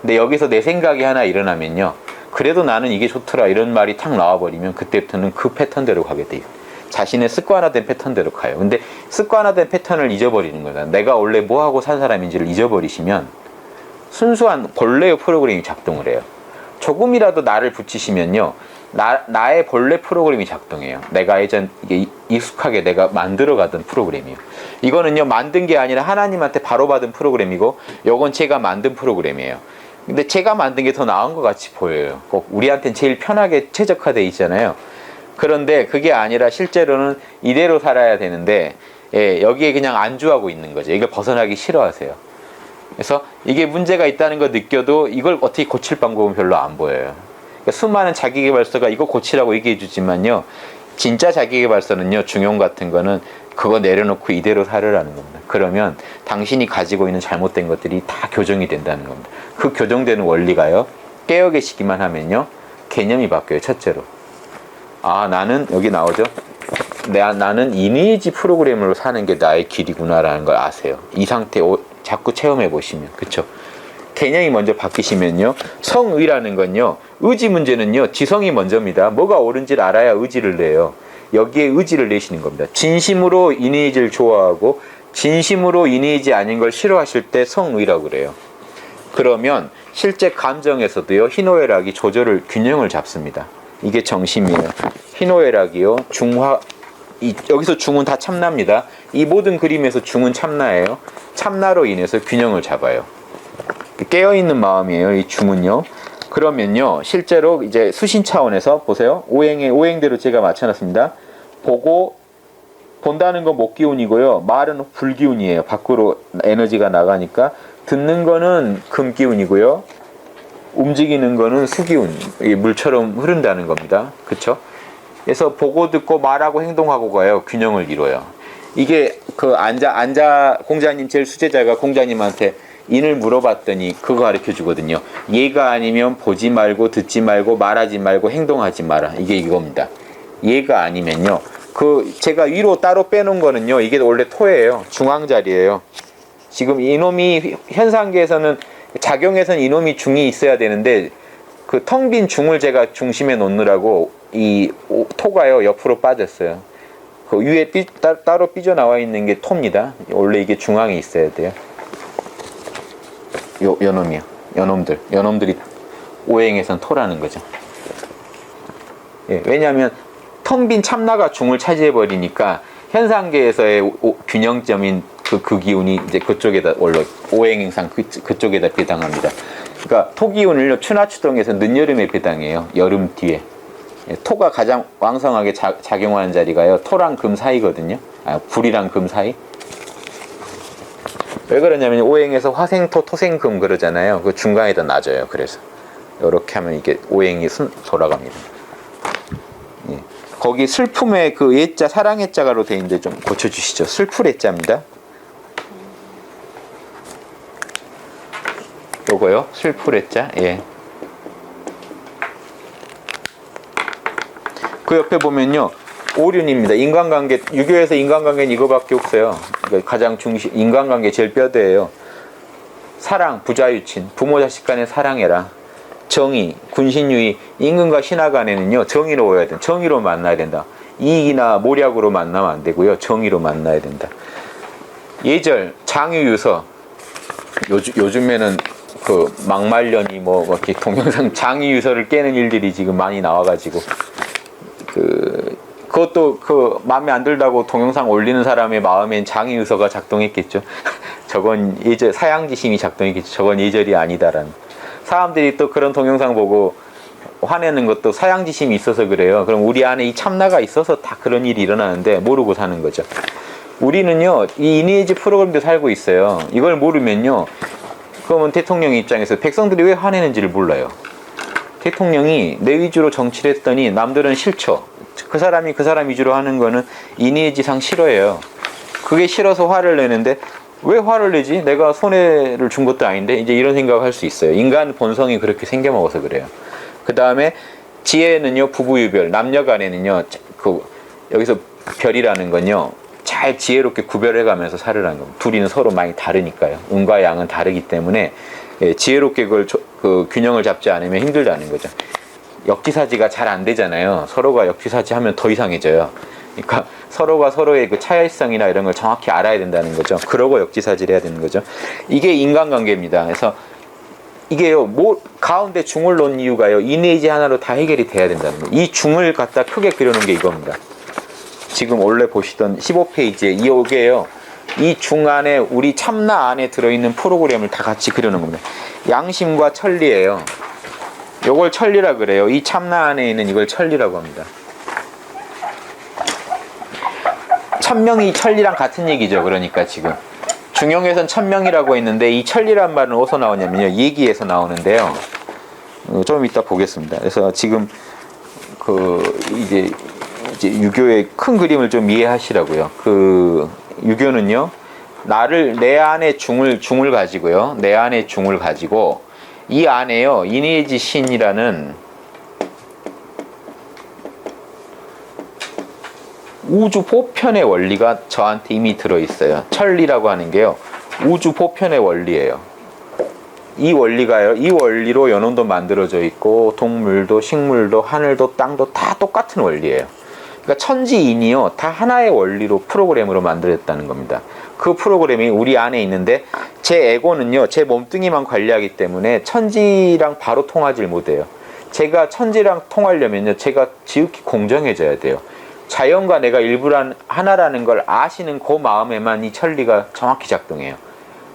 근데 여기서 내 생각이 하나 일어나면요, 그래도 나는 이게 좋더라 이런 말이 탁 나와버리면 그때부터는 그 패턴대로 가게 돼요. 자신의 습관화된 패턴대로 가요. 근데 습관화된 패턴을 잊어버리는 거다. 내가 원래 뭐하고 산 사람인지를 잊어버리시면 순수한 본래의 프로그램이 작동을 해요. 조금이라도 나를 붙이시면요, 나의 본래 프로그램이 작동해요. 내가 예전 이게 익숙하게 내가 만들어가던 프로그램이에요. 이거는요, 만든 게 아니라 하나님한테 바로 받은 프로그램이고, 요건 제가 만든 프로그램이에요. 근데 제가 만든 게 더 나은 것 같이 보여요. 꼭 우리한테는 제일 편하게 최적화되어 있잖아요. 그런데 그게 아니라 실제로는 이대로 살아야 되는데, 예, 여기에 그냥 안주하고 있는 거죠. 이걸 벗어나기 싫어하세요. 그래서 이게 문제가 있다는 거 느껴도 이걸 어떻게 고칠 방법은 별로 안 보여요. 그러니까 수많은 자기계발서가 이거 고치라고 얘기해 주지만요, 진짜 자기계발서는요, 중용 같은 거는 그거 내려놓고 이대로 살으라는 겁니다. 그러면 당신이 가지고 있는 잘못된 것들이 다 교정이 된다는 겁니다. 그 교정되는 원리가요, 깨어 계시기만 하면요, 개념이 바뀌어요. 첫째로, 아, 나는 여기 나오죠, 나는 이미지 프로그램으로 사는 게 나의 길이구나라는 걸 아세요. 이 상태 자꾸 체험해 보시면. 그쵸? 개념이 먼저 바뀌시면요, 성의라는 건요, 의지 문제는요, 지성이 먼저입니다. 뭐가 옳은지를 알아야 의지를 내요. 여기에 의지를 내시는 겁니다. 진심으로 이미지를 좋아하고 진심으로 이미지 아닌 걸 싫어하실 때 성의라고 그래요. 그러면 실제 감정에서도요, 희노애락이 조절을, 균형을 잡습니다. 이게 정심이에요. 희노애락이요, 중화, 여기서 중은 다 참나입니다. 이 모든 그림에서 중은 참나예요. 참나로 인해서 균형을 잡아요. 깨어있는 마음이에요, 이 중은요. 그러면요, 실제로 이제 수신 차원에서 보세요. 오행대로 제가 맞춰놨습니다. 보고, 본다는 건 목기운이고요, 말은 불기운이에요. 밖으로 에너지가 나가니까. 듣는 거는 금기운이고요, 움직이는 거는 수기운, 물처럼 흐른다는 겁니다. 그쵸? 그래서 보고 듣고 말하고 행동하고 가요, 균형을 이뤄요. 이게 그 공자님 제일 수제자가 공자님한테 인을 물어봤더니 그거 가르쳐 주거든요. 얘가 아니면 보지 말고 듣지 말고 말하지 말고 행동하지 마라. 이게 이겁니다. 얘가 아니면요, 제가 위로 따로 빼놓은 거는요, 이게 원래 토예요. 중앙 자리예요. 지금 이놈이 현상계에서는 작용에서는 이놈이 중이 있어야 되는데 그 텅 빈 중을 제가 중심에 놓느라고 이 토가요 옆으로 빠졌어요. 그 위에 따로 삐져나와 있는 게 토입니다. 원래 이게 중앙에 있어야 돼요. 요놈이요. 요놈들이 오행에선 토라는 거죠. 예, 왜냐하면 텅 빈 참나가 중을 차지해 버리니까 현상계에서의 균형점인 그 기운이 이제 그쪽에다 원래 오행행상 그쪽에다 배당합니다. 그러니까 토 기운을요 추나추동에서 늦여름에 배당해요. 여름 뒤에. 예, 토가 가장 왕성하게 작용하는 자리가요 토랑 금 사이거든요. 불이랑 금 사이. 왜 그러냐면 오행에서 화생토 토생금 그러잖아요. 그 중간에다 놔줘요. 그래서 이렇게 하면 이게 오행이 돌아갑니다. 예. 거기 슬픔의 그 예자 사랑의 자가로 돼 있는데 좀 고쳐주시죠. 슬플의 자입니다. 요거요. 슬플의 자. 예. 그 옆에 보면요. 오륜입니다. 인간관계, 유교에서 인간관계는 이거밖에 없어요. 그러니까 가장 중심, 인간관계 제일 뼈대예요. 사랑, 부자유친, 부모 자식 간의 사랑해라. 정의, 군신유의, 임금과 신하 간에는요, 정의로워야 된다. 정의로 만나야 된다. 이익이나 모략으로 만나면 안 되고요. 정의로 만나야 된다. 예절, 장유유서. 요즘에는 그 막말년이 뭐 이렇게 동영상 장유유서를 깨는 일들이 지금 많이 나와가지고 그것도 마음에 안 들다고 동영상 올리는 사람의 마음엔 장유유서가 작동했겠죠. 저건 예절, 사양지심이 작동했겠죠. 저건 예절이 아니다라는. 사람들이 또 그런 동영상 보고 화내는 것도 사양지심이 있어서 그래요. 그럼 우리 안에 이 참나가 있어서 다 그런 일이 일어나는데 모르고 사는 거죠. 우리는요, 이 이니에이지 프로그램도 살고 있어요. 이걸 모르면요, 그러면 대통령 입장에서 백성들이 왜 화내는지를 몰라요. 대통령이 내 위주로 정치를 했더니 남들은 싫죠. 그 사람이 그 사람 위주로 하는 거는 이니에이지상 싫어해요. 그게 싫어서 화를 내는데 왜 화를 내지? 내가 손해를 준 것도 아닌데 이제 이런 생각을 할 수 있어요. 인간 본성이 그렇게 생겨먹어서 그래요. 그 다음에 지혜는요, 부부유별, 남녀 간에는요, 여기서 별이라는 건요, 잘 지혜롭게 구별해가면서 살으라는 겁니다. 둘이는 서로 많이 다르니까요. 음과 양은 다르기 때문에 지혜롭게 그 균형을 잡지 않으면 힘들다는 거죠. 역지사지가 잘 안 되잖아요. 서로가 역지사지 하면 더 이상해져요. 그러니까 서로가 서로의 그 차이성이나 이런 걸 정확히 알아야 된다는 거죠. 그러고 역지사지를 해야 되는 거죠. 이게 인간관계입니다. 그래서 이게요, 가운데 중을 놓은 이유가요, 이미지 하나로 다 해결이 돼야 된다는 거예요. 이 중을 갖다 크게 그려놓은 게 이겁니다. 지금 원래 보시던 15페이지에 이게요, 이 중 안에 우리 참나 안에 들어있는 프로그램을 다 같이 그려놓은 겁니다. 양심과 천리예요. 요걸 천리라 그래요. 이 참나 안에 있는 이걸 천리라고 합니다. 천명이 천리랑 같은 얘기죠. 그러니까 지금 중용에선 천명이라고 했는데 이 천리란 말은 어디서 나오냐면요, 얘기에서 나오는데요. 좀 이따 보겠습니다. 그래서 지금 이제 유교의 큰 그림을 좀 이해하시라고요. 유교는요, 내 안에 중을 가지고요, 내 안에 중을 가지고 이 안에요, 이니에지 신이라는 우주 보편의 원리가 저한테 이미 들어있어요. 천리라고 하는 게요, 우주 보편의 원리예요. 이 원리가요, 이 원리로 연원도 만들어져 있고 동물도 식물도 하늘도 땅도 다 똑같은 원리예요. 그러니까 천지인이요, 다 하나의 원리로 프로그램으로 만들어졌다는 겁니다. 그 프로그램이 우리 안에 있는데 제 에고는요, 제 몸뚱이만 관리하기 때문에 천지랑 바로 통하지 못해요. 제가 천지랑 통하려면요, 제가 지극히 공정해져야 돼요. 자연과 내가 일부란 하나라는 걸 아시는 그 마음에만 이 천리가 정확히 작동해요.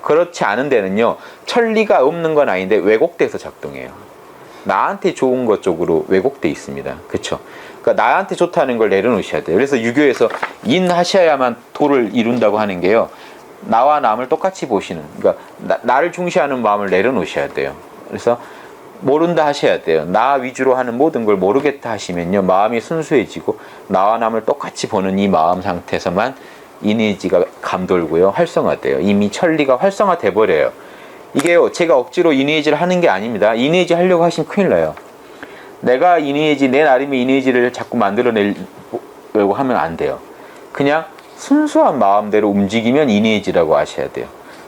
그렇지 않은 데는요, 천리가 없는 건 아닌데 왜곡돼서 작동해요. 나한테 좋은 것 쪽으로 왜곡돼 있습니다. 그쵸? 그러니까 나한테 좋다는 걸 내려놓으셔야 돼요. 그래서 유교에서 인하셔야만 도를 이룬다고 하는 게요, 나와 남을 똑같이 보시는, 그러니까 나를 중시하는 마음을 내려놓으셔야 돼요. 그래서 모른다 하셔야 돼요. 나 위주로 하는 모든 걸 모르겠다 하시면요, 마음이 순수해지고 나와 남을 똑같이 보는 이 마음 상태에서만 이니지가 감돌고요, 활성화돼요. 이미 천리가 활성화돼 버려요. 이게요, 제가 억지로 이니지를 하는 게 아닙니다. 이니지 하려고 하시면 큰일 나요. 내가 내 나름의 이니지를 자꾸 만들어낼 그러고 하면 안 돼요. 그냥 순수한 마음대로 움직이면 이니에이지라고 아셔야 돼요.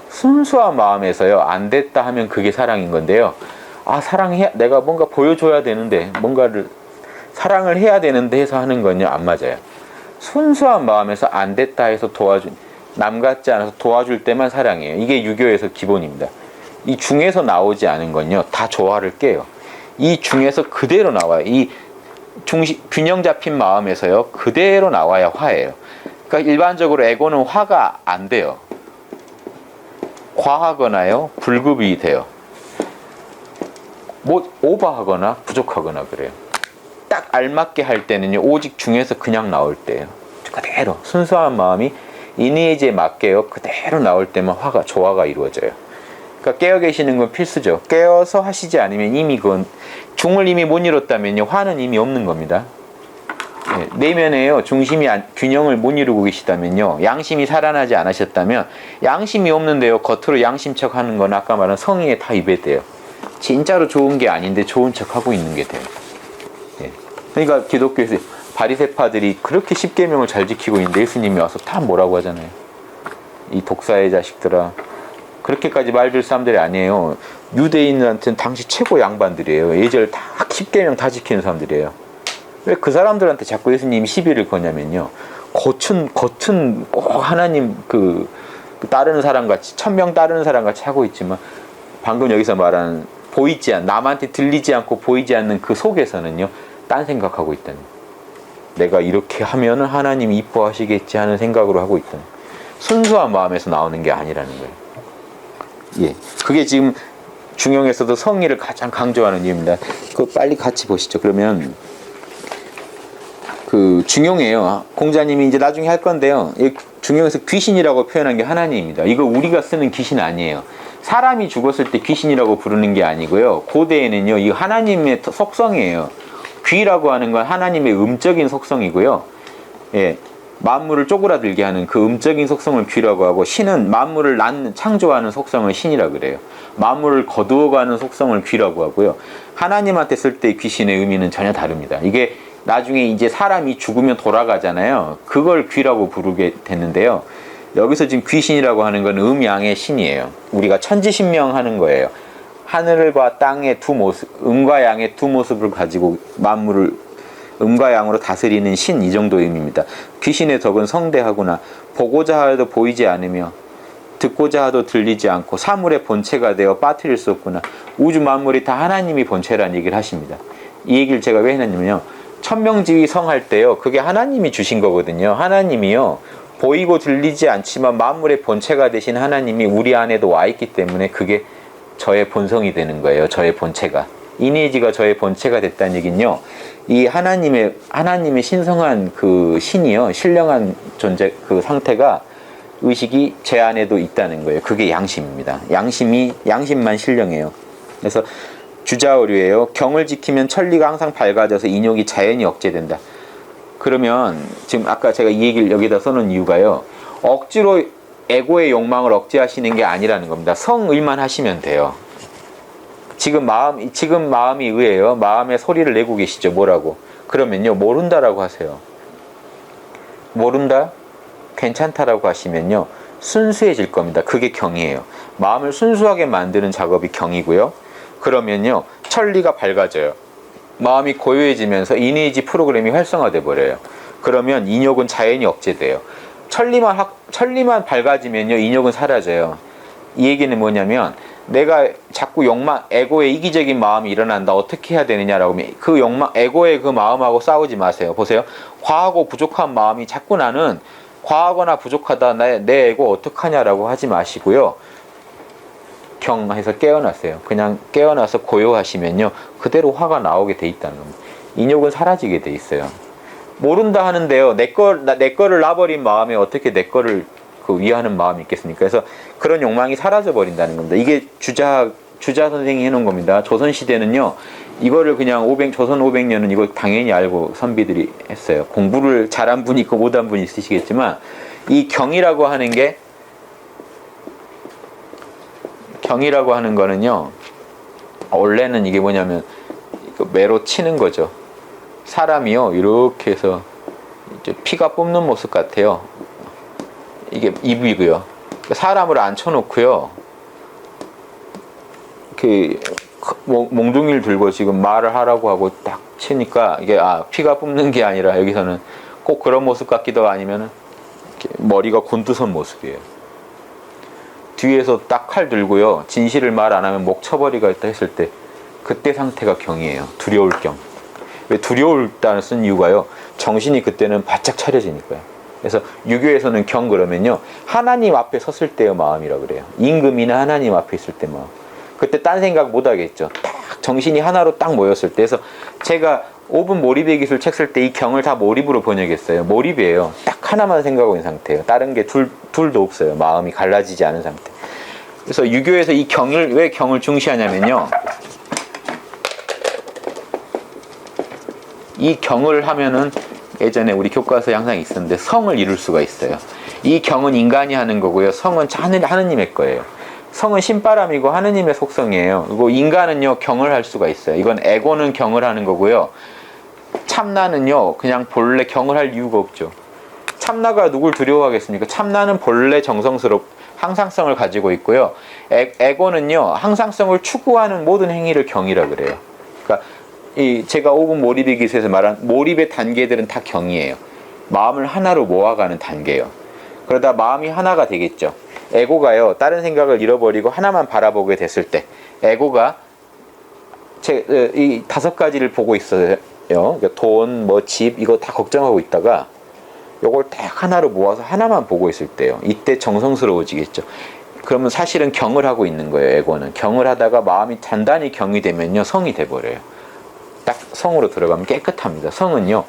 순수한 마음에서요, 안 됐다 하면 그게 사랑인 건데요. 아, 사랑해, 내가 뭔가 보여줘야 되는데, 뭔가를, 사랑을 해야 되는데 해서 하는 건요, 안 맞아요. 순수한 마음에서 안 됐다 해서 남 같지 않아서 도와줄 때만 사랑이에요. 이게 유교에서 기본입니다. 이 중에서 나오지 않은 건요, 다 조화를 깨요. 이 중에서 그대로 나와요. 이 균형 잡힌 마음에서요, 그대로 나와야 화예요. 그러니까 일반적으로 에고는 화가 안 돼요. 과하거나요, 불급이 돼요. 뭐 오버하거나 부족하거나 그래요. 딱 알맞게 할 때는요, 오직 중에서 그냥 나올 때예요. 그대로 순수한 마음이 이니에이지에 맞게요, 그대로 나올 때만 조화가 이루어져요. 그러니까 깨어 계시는 건 필수죠. 깨어서 하시지 않으면 이미 그건 중을 이미 못 이뤘다면요, 화는 이미 없는 겁니다. 네, 내면에요, 중심이 균형을 못 이루고 계시다면요, 양심이 살아나지 않으셨다면, 양심이 없는데요, 겉으로 양심척 하는 건 아까 말한 성의에 다 위배돼요. 진짜로 좋은 게 아닌데 좋은 척 하고 있는 게 돼요. 네. 그러니까 기독교에서 바리새파들이 그렇게 십계명을 잘 지키고 있는데 예수님이 와서 다 뭐라고 하잖아요. 이 독사의 자식들아, 그렇게까지 말들 사람들이 아니에요. 유대인들한테는 당시 최고 양반들이에요. 예절 다 십계명 다 지키는 사람들이에요. 왜 그 사람들한테 자꾸 예수님이 시비를 거냐면요, 겉은 꼭 하나님 따르는 사람 같이, 천명 따르는 사람 같이 하고 있지만, 방금 여기서 말하는 남한테 들리지 않고 보이지 않는 그 속에서는요, 딴 생각하고 있다는, 내가 이렇게 하면은 하나님이 이뻐하시겠지 하는 생각으로 하고 있다는, 순수한 마음에서 나오는 게 아니라는 거예요. 예, 그게 지금 중용에서도 성의를 가장 강조하는 이유입니다. 그거 빨리 같이 보시죠. 그러면 그 중용이에요. 공자님이 이제 나중에 할 건데요, 중용에서 귀신이라고 표현한 게 하나님입니다. 이거 우리가 쓰는 귀신 아니에요. 사람이 죽었을 때 귀신이라고 부르는 게 아니고요, 고대에는요, 이 하나님의 속성이에요. 귀라고 하는 건 하나님의 음적인 속성이고요, 예, 만물을 쪼그라들게 하는 그 음적인 속성을 귀라고 하고, 신은 만물을 창조하는 속성을 신이라고 그래요. 만물을 거두어가는 속성을 귀라고 하고요, 하나님한테 쓸 때 귀신의 의미는 전혀 다릅니다. 이게 나중에 이제 사람이 죽으면 돌아가잖아요. 그걸 귀라고 부르게 됐는데요, 여기서 지금 귀신이라고 하는 건 음양의 신이에요. 우리가 천지신명하는 거예요. 하늘과 땅의 두 모습, 음과 양의 두 모습을 가지고 만물을 음과 양으로 다스리는 신, 이 정도 의미입니다. 귀신의 덕은 성대하구나. 보고자 하여도 보이지 않으며 듣고자 하도 들리지 않고 사물의 본체가 되어 빠뜨릴 수 없구나. 우주 만물이 다 하나님이 본체라는 얘기를 하십니다. 이 얘기를 제가 왜 했냐면요, 천명지위 성할 때요, 그게 하나님이 주신 거거든요. 하나님이요, 보이고 들리지 않지만 만물의 본체가 되신 하나님이 우리 안에도 와 있기 때문에 그게 저의 본성이 되는 거예요. 저의 본체가, 이니지가 저의 본체가 됐다는 얘기는요, 이 하나님의 신성한 그 신이요, 신령한 존재, 그 상태가, 의식이 제 안에도 있다는 거예요. 그게 양심입니다. 양심만 신령해요. 그래서 주자어류예요. 경을 지키면 천리가 항상 밝아져서 인욕이 자연히 억제된다. 그러면 지금 아까 제가 이 얘기를 여기다 써놓은 이유가요, 억지로 에고의 욕망을 억제하시는 게 아니라는 겁니다. 성의만 하시면 돼요. 지금 마음이 의예요. 마음의 소리를 내고 계시죠. 뭐라고? 그러면요, 모른다라고 하세요. 모른다? 괜찮다라고 하시면요, 순수해질 겁니다. 그게 경이에요. 마음을 순수하게 만드는 작업이 경이고요. 그러면요, 천리가 밝아져요. 마음이 고요해지면서 이니지 프로그램이 활성화돼 버려요. 그러면 인욕은 자연히 억제돼요. 천리만 밝아지면요, 인욕은 사라져요. 이 얘기는 뭐냐면, 내가 자꾸 에고의 이기적인 마음이 일어난다. 어떻게 해야 되느냐라고 하면, 그 에고의 그 마음하고 싸우지 마세요. 보세요. 과하고 부족한 마음이 자꾸 나는 과하거나 부족하다, 내 에고 어떡하냐라고 하지 마시고요, 경해서 깨어났어요. 그냥 깨어나서 고요하시면요, 그대로 화가 나오게 돼 있다는 겁니다. 인욕은 사라지게 돼 있어요. 모른다 하는데요, 내 거를 놔버린 마음에 어떻게 내 거를 위하는 마음이 있겠습니까? 그래서 그런 욕망이 사라져 버린다는 겁니다. 이게 주자 선생이 해놓은 겁니다. 조선시대는요, 이거를 그냥 조선 500년은 이거 당연히 알고 선비들이 했어요. 공부를 잘한 분이 있고 못한 분이 있으시겠지만, 이 경이라고 하는 거는요, 원래는 이게 뭐냐면 매로 치는 거죠. 사람이요, 이렇게 해서 이제 피가 뿜는 모습 같아요. 이게 입이고요. 사람을 앉혀놓고요. 그 몽둥이를 들고 지금 말을 하라고 하고 딱 치니까 이게 피가 뿜는 게 아니라 여기서는 꼭 그런 모습 같기도 하고 아니면은 머리가 곤두선 모습이에요. 뒤에서 딱 칼 들고요. 진실을 말 안 하면 목 쳐버리가 있다 했을 때 그때 상태가 경이에요. 두려울 경. 왜 두려울다는 쓴 이유가요. 정신이 그때는 바짝 차려지니까요. 그래서 유교에서는 경 그러면요. 하나님 앞에 섰을 때의 마음이라 그래요. 임금이나 하나님 앞에 있을 때 마음. 그때 딴 생각 못 하겠죠. 딱 정신이 하나로 딱 모였을 때. 그래서 제가 5분 몰입의 기술 책 쓸 때 이 경을 다 몰입으로 번역했어요. 몰입이에요. 딱 하나만 생각하고 있는 상태예요. 다른 게 둘도 없어요. 마음이 갈라지지 않은 상태. 그래서 유교에서 이 경을 왜 경을 중시하냐면요. 이 경을 하면은 예전에 우리 교과서에 항상 있었는데 성을 이룰 수가 있어요. 이 경은 인간이 하는 거고요. 성은 하느님의 거예요. 성은 신바람이고 하느님의 속성이에요. 그리고 인간은요 경을 할 수가 있어요. 이건 에고는 경을 하는 거고요. 참나는요 그냥 본래 경을 할 이유가 없죠. 참나가 누굴 두려워하겠습니까? 참나는 본래 항상성을 가지고 있고요. 에고는요 항상성을 추구하는 모든 행위를 경이라 그래요. 그러니까 제가 5분 몰입의 기술에서 말한 몰입의 단계들은 다 경이에요. 마음을 하나로 모아가는 단계예요. 그러다 마음이 하나가 되겠죠. 에고가요 다른 생각을 잃어버리고 하나만 바라보게 됐을 때 에고가 이 5가지를 보고 있어요. 그러니까 돈, 집 이거 다 걱정하고 있다가 요걸 딱 하나로 모아서 하나만 보고 있을 때요. 이때 정성스러워지겠죠. 그러면 사실은 경을 하고 있는 거예요. 에고는 경을 하다가 마음이 단단히 경이 되면요 성이 돼버려요. 딱 성으로 들어가면 깨끗합니다. 성은요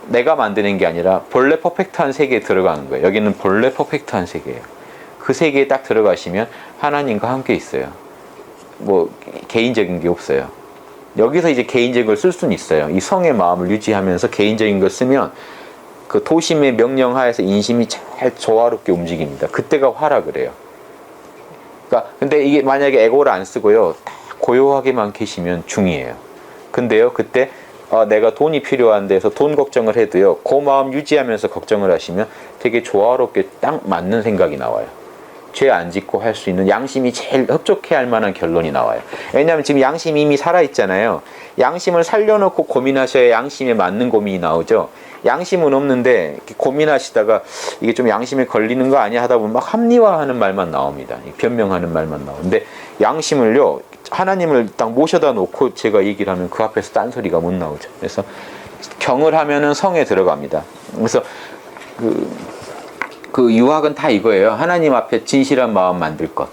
내가 만드는 게 아니라 본래 퍼펙트한 세계에 들어가는 거예요. 여기는 본래 퍼펙트한 세계예요. 그 세계에 딱 들어가시면 하나님과 함께 있어요. 뭐 개인적인 게 없어요. 여기서 이제 개인적인 걸 쓸 수는 있어요. 이 성의 마음을 유지하면서 개인적인 걸 쓰면 그 도심의 명령 하에서 인심이 잘 조화롭게 움직입니다. 그때가 화락을 해요. 그러니까 근데 이게 만약에 에고를 안 쓰고요 딱 고요하게만 계시면 중이에요. 근데요 그때 내가 돈이 필요한 데서 돈 걱정을 해도요 그 마음 유지하면서 걱정을 하시면 되게 조화롭게 딱 맞는 생각이 나와요. 죄 안 짓고 할 수 있는 양심이 제일 흡족해 할 만한 결론이 나와요. 왜냐하면 지금 양심이 이미 살아있잖아요. 양심을 살려놓고 고민하셔야 양심에 맞는 고민이 나오죠. 양심은 없는데 고민하시다가 이게 좀 양심에 걸리는 거 아니야 하다 보면 막 합리화하는 말만 나옵니다. 변명하는 말만 나오는데 양심을요 하나님을 딱 모셔다 놓고 제가 얘기를 하면 그 앞에서 딴소리가 못 나오죠. 그래서 경을 하면은 성에 들어갑니다. 그래서 그 유학은 다 이거예요. 하나님 앞에 진실한 마음 만들 것,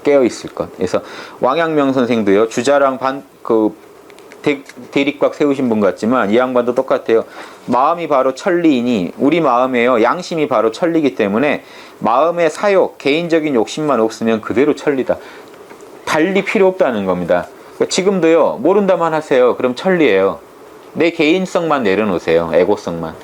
깨어 있을 것. 그래서 왕양명 선생도요 주자랑 대립각 세우신 분 같지만 이 양반도 똑같아요. 마음이 바로 천리이니 우리 마음에요 양심이 바로 천리이기 때문에 마음의 사욕, 개인적인 욕심만 없으면 그대로 천리다. 달리 필요 없다는 겁니다. 그러니까 지금도요 모른다만 하세요. 그럼 천리예요. 내 개인성만 내려놓으세요. 에고성만.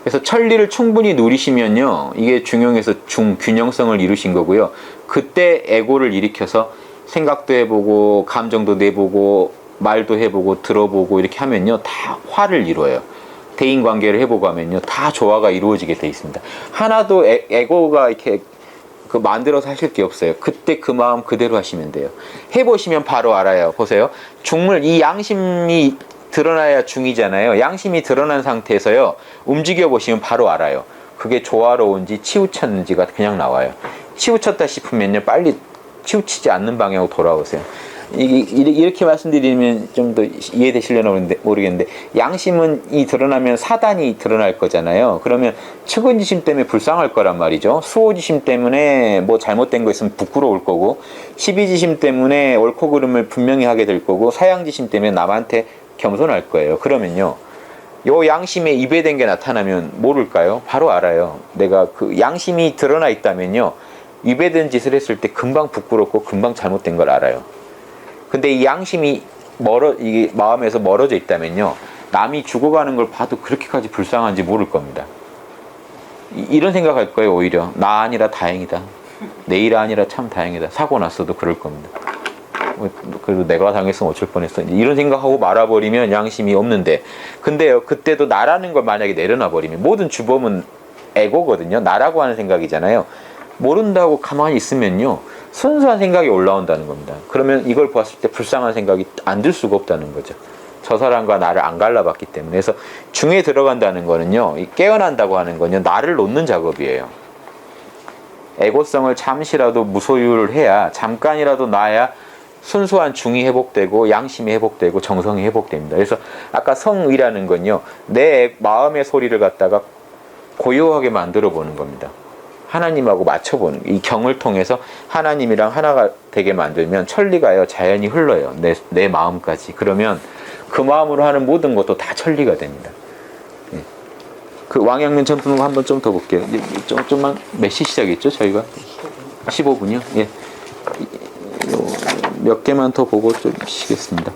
그래서 천리를 충분히 누리시면요 이게 중용에서 균형성을 이루신 거고요. 그때 에고를 일으켜서 생각도 해보고 감정도 내보고 말도 해보고 들어보고 이렇게 하면요 다 화를 이루어요. 대인관계를 해보고 하면요 다 조화가 이루어지게 돼 있습니다. 하나도 에고가 이렇게 만들어서 하실 게 없어요. 그때 그 마음 그대로 하시면 돼요. 해보시면 바로 알아요. 보세요. 이 양심이 드러나야 중이잖아요. 양심이 드러난 상태에서요 움직여 보시면 바로 알아요. 그게 조화로운지 치우쳤는지가 그냥 나와요. 치우쳤다 싶으면요 빨리 치우치지 않는 방향으로 돌아오세요. 이렇게 말씀드리면 좀 더 이해되시려나 모르겠는데 양심은 드러나면 사단이 드러날 거잖아요. 그러면 측은지심 때문에 불쌍할 거란 말이죠. 수호지심 때문에 뭐 잘못된 거 있으면 부끄러울 거고, 시비지심 때문에 옳고 그름을 분명히 하게 될 거고, 사양지심 때문에 남한테 겸손할 거예요. 그러면요 요 양심에 이배된 게 나타나면 모를까요? 바로 알아요. 내가 그 양심이 드러나 있다면요 위배된 짓을 했을 때 금방 부끄럽고 금방 잘못된 걸 알아요. 근데 이 양심이 이게 마음에서 멀어져 있다면요 남이 죽어가는 걸 봐도 그렇게까지 불쌍한지 모를 겁니다. 이런 생각할 거예요. 오히려 나 아니라 다행이다, 내 일 아니라 참 다행이다, 사고 났어도 그럴 겁니다. 그래도 내가 당했으면 어쩔 뻔했어. 이런 생각하고 말아버리면 양심이 없는데, 근데요, 그때도 나라는 걸 만약에 내려놔 버리면, 모든 주범은 에고거든요. 나라고 하는 생각이잖아요. 모른다고 가만히 있으면요, 순수한 생각이 올라온다는 겁니다. 그러면 이걸 보았을 때 불쌍한 생각이 안 들 수가 없다는 거죠. 저 사람과 나를 안 갈라봤기 때문에. 그래서 중에 들어간다는 거는요, 깨어난다고 하는 건요, 나를 놓는 작업이에요. 에고성을 잠시라도 무소유를 해야, 잠깐이라도 놔야 순수한 중이 회복되고 양심이 회복되고 정성이 회복됩니다. 그래서 아까 성의라는 건요, 내 마음의 소리를 갖다가 고요하게 만들어 보는 겁니다. 하나님하고 맞춰보는, 이 경을 통해서 하나님이랑 하나가 되게 만들면 천리가요, 자연히 흘러요. 내 마음까지. 그러면 그 마음으로 하는 모든 것도 다 천리가 됩니다. 예. 그 왕양면 전품 한번 좀 더 볼게요. 좀만 몇 시 시작했죠, 저희가? 15분이요? 예. 몇 개만 더 보고 좀 쉬겠습니다.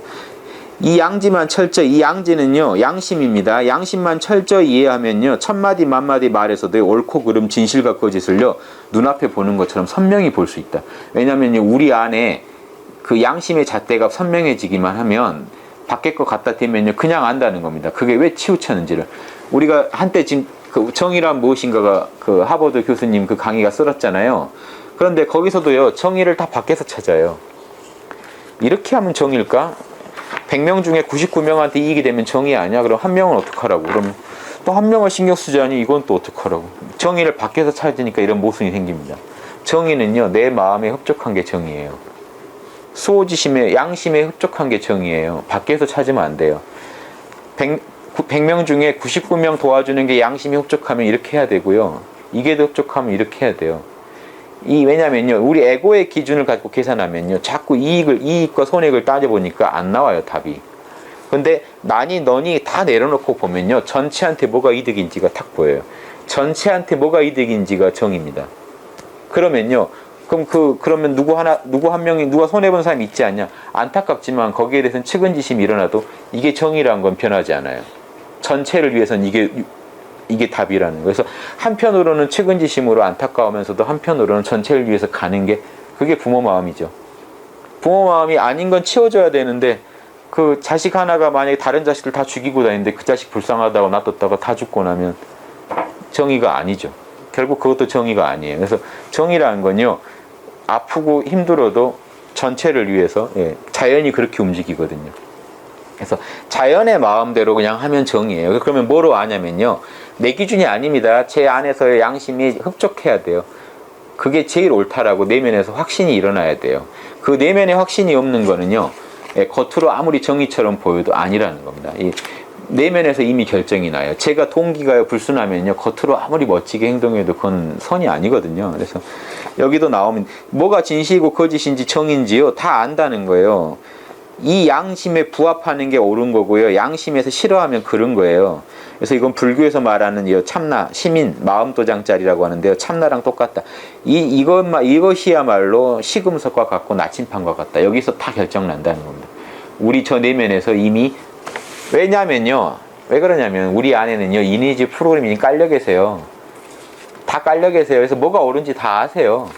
이 양지만 철저히, 이 양지는요, 양심입니다. 양심만 철저히 이해하면요, 천마디 만마디 말에서도 옳고 그름, 진실과 거짓을요, 눈앞에 보는 것처럼 선명히 볼 수 있다. 왜냐면요, 우리 안에 그 양심의 잣대가 선명해지기만 하면 밖에 거 갖다 대면요, 그냥 안다는 겁니다. 그게 왜 치우쳤는지를. 우리가 한때 지금 그 정의란 무엇인가가 그 하버드 교수님 그 강의가 쓸었잖아요. 그런데 거기서도요, 정의를 다 밖에서 찾아요. 이렇게 하면 정의일까? 100명 중에 99명한테 이익이 되면 정의 아니야? 그럼 한 명은 어떡하라고? 그럼 또 한 명을 신경 쓰자니 이건 또 어떡하라고? 정의를 밖에서 찾으니까 이런 모순이 생깁니다. 정의는요, 내 마음에 흡족한 게 정의예요. 수호지심에, 양심에 흡족한 게 정의예요. 밖에서 찾으면 안 돼요. 100명 중에 99명 도와주는 게 양심이 흡족하면 이렇게 해야 되고요. 이게 더 흡족하면 이렇게 해야 돼요. 왜냐면요, 우리 에고의 기준을 가지고 계산하면요, 자꾸 이익과 손해를 따져보니까 안 나와요, 답이. 근데 나니 너니 다 내려놓고 보면요, 전체한테 뭐가 이득인지가 탁 보여요. 전체한테 뭐가 이득인지가 정입니다. 그러면요, 그러면 누구 한 명이, 누가 손해본 사람이 있지 않냐? 안타깝지만 거기에 대해서는 측은지심이 일어나도 이게 정의라는 건 변하지 않아요. 전체를 위해서는 이게 답이라는 거예요. 그래서 한편으로는 측은지심으로 안타까우면서도 한편으로는 전체를 위해서 가는 게, 그게 부모 마음이죠. 부모 마음이 아닌 건 치워줘야 되는데, 그 자식 하나가 만약에 다른 자식들 다 죽이고 다니는데 그 자식 불쌍하다고 놔뒀다가 다 죽고 나면 정의가 아니죠. 결국 그것도 정의가 아니에요. 그래서 정의라는 건요, 아프고 힘들어도 전체를 위해서, 예, 자연이 그렇게 움직이거든요. 그래서 자연의 마음대로 그냥 하면 정의예요. 그러면 뭐로 아냐면요, 내 기준이 아닙니다. 제 안에서의 양심이 흡족해야 돼요. 그게 제일 옳다라고 내면에서 확신이 일어나야 돼요. 그 내면에 확신이 없는 거는요, 겉으로 아무리 정의처럼 보여도 아니라는 겁니다. 이 내면에서 이미 결정이 나요. 제가 동기가 불순하면요, 겉으로 아무리 멋지게 행동해도 그건 선이 아니거든요. 그래서 여기도 나오면 뭐가 진실이고 거짓인지 정인지요, 다 안다는 거예요. 이 양심에 부합하는 게 옳은 거고요, 양심에서 싫어하면 그런 거예요. 그래서 이건 불교에서 말하는 이 참나, 시민, 마음도장짜리라고 하는데요, 참나랑 똑같다. 이것이야말로 시금석과 같고 나침판과 같다. 여기서 다 결정난다는 겁니다. 우리 저 내면에서 이미, 왜냐면요, 왜 그러냐면 우리 안에는요, 이니지 프로그램이 깔려 계세요. 다 깔려 계세요. 그래서 뭐가 옳은지 다 아세요.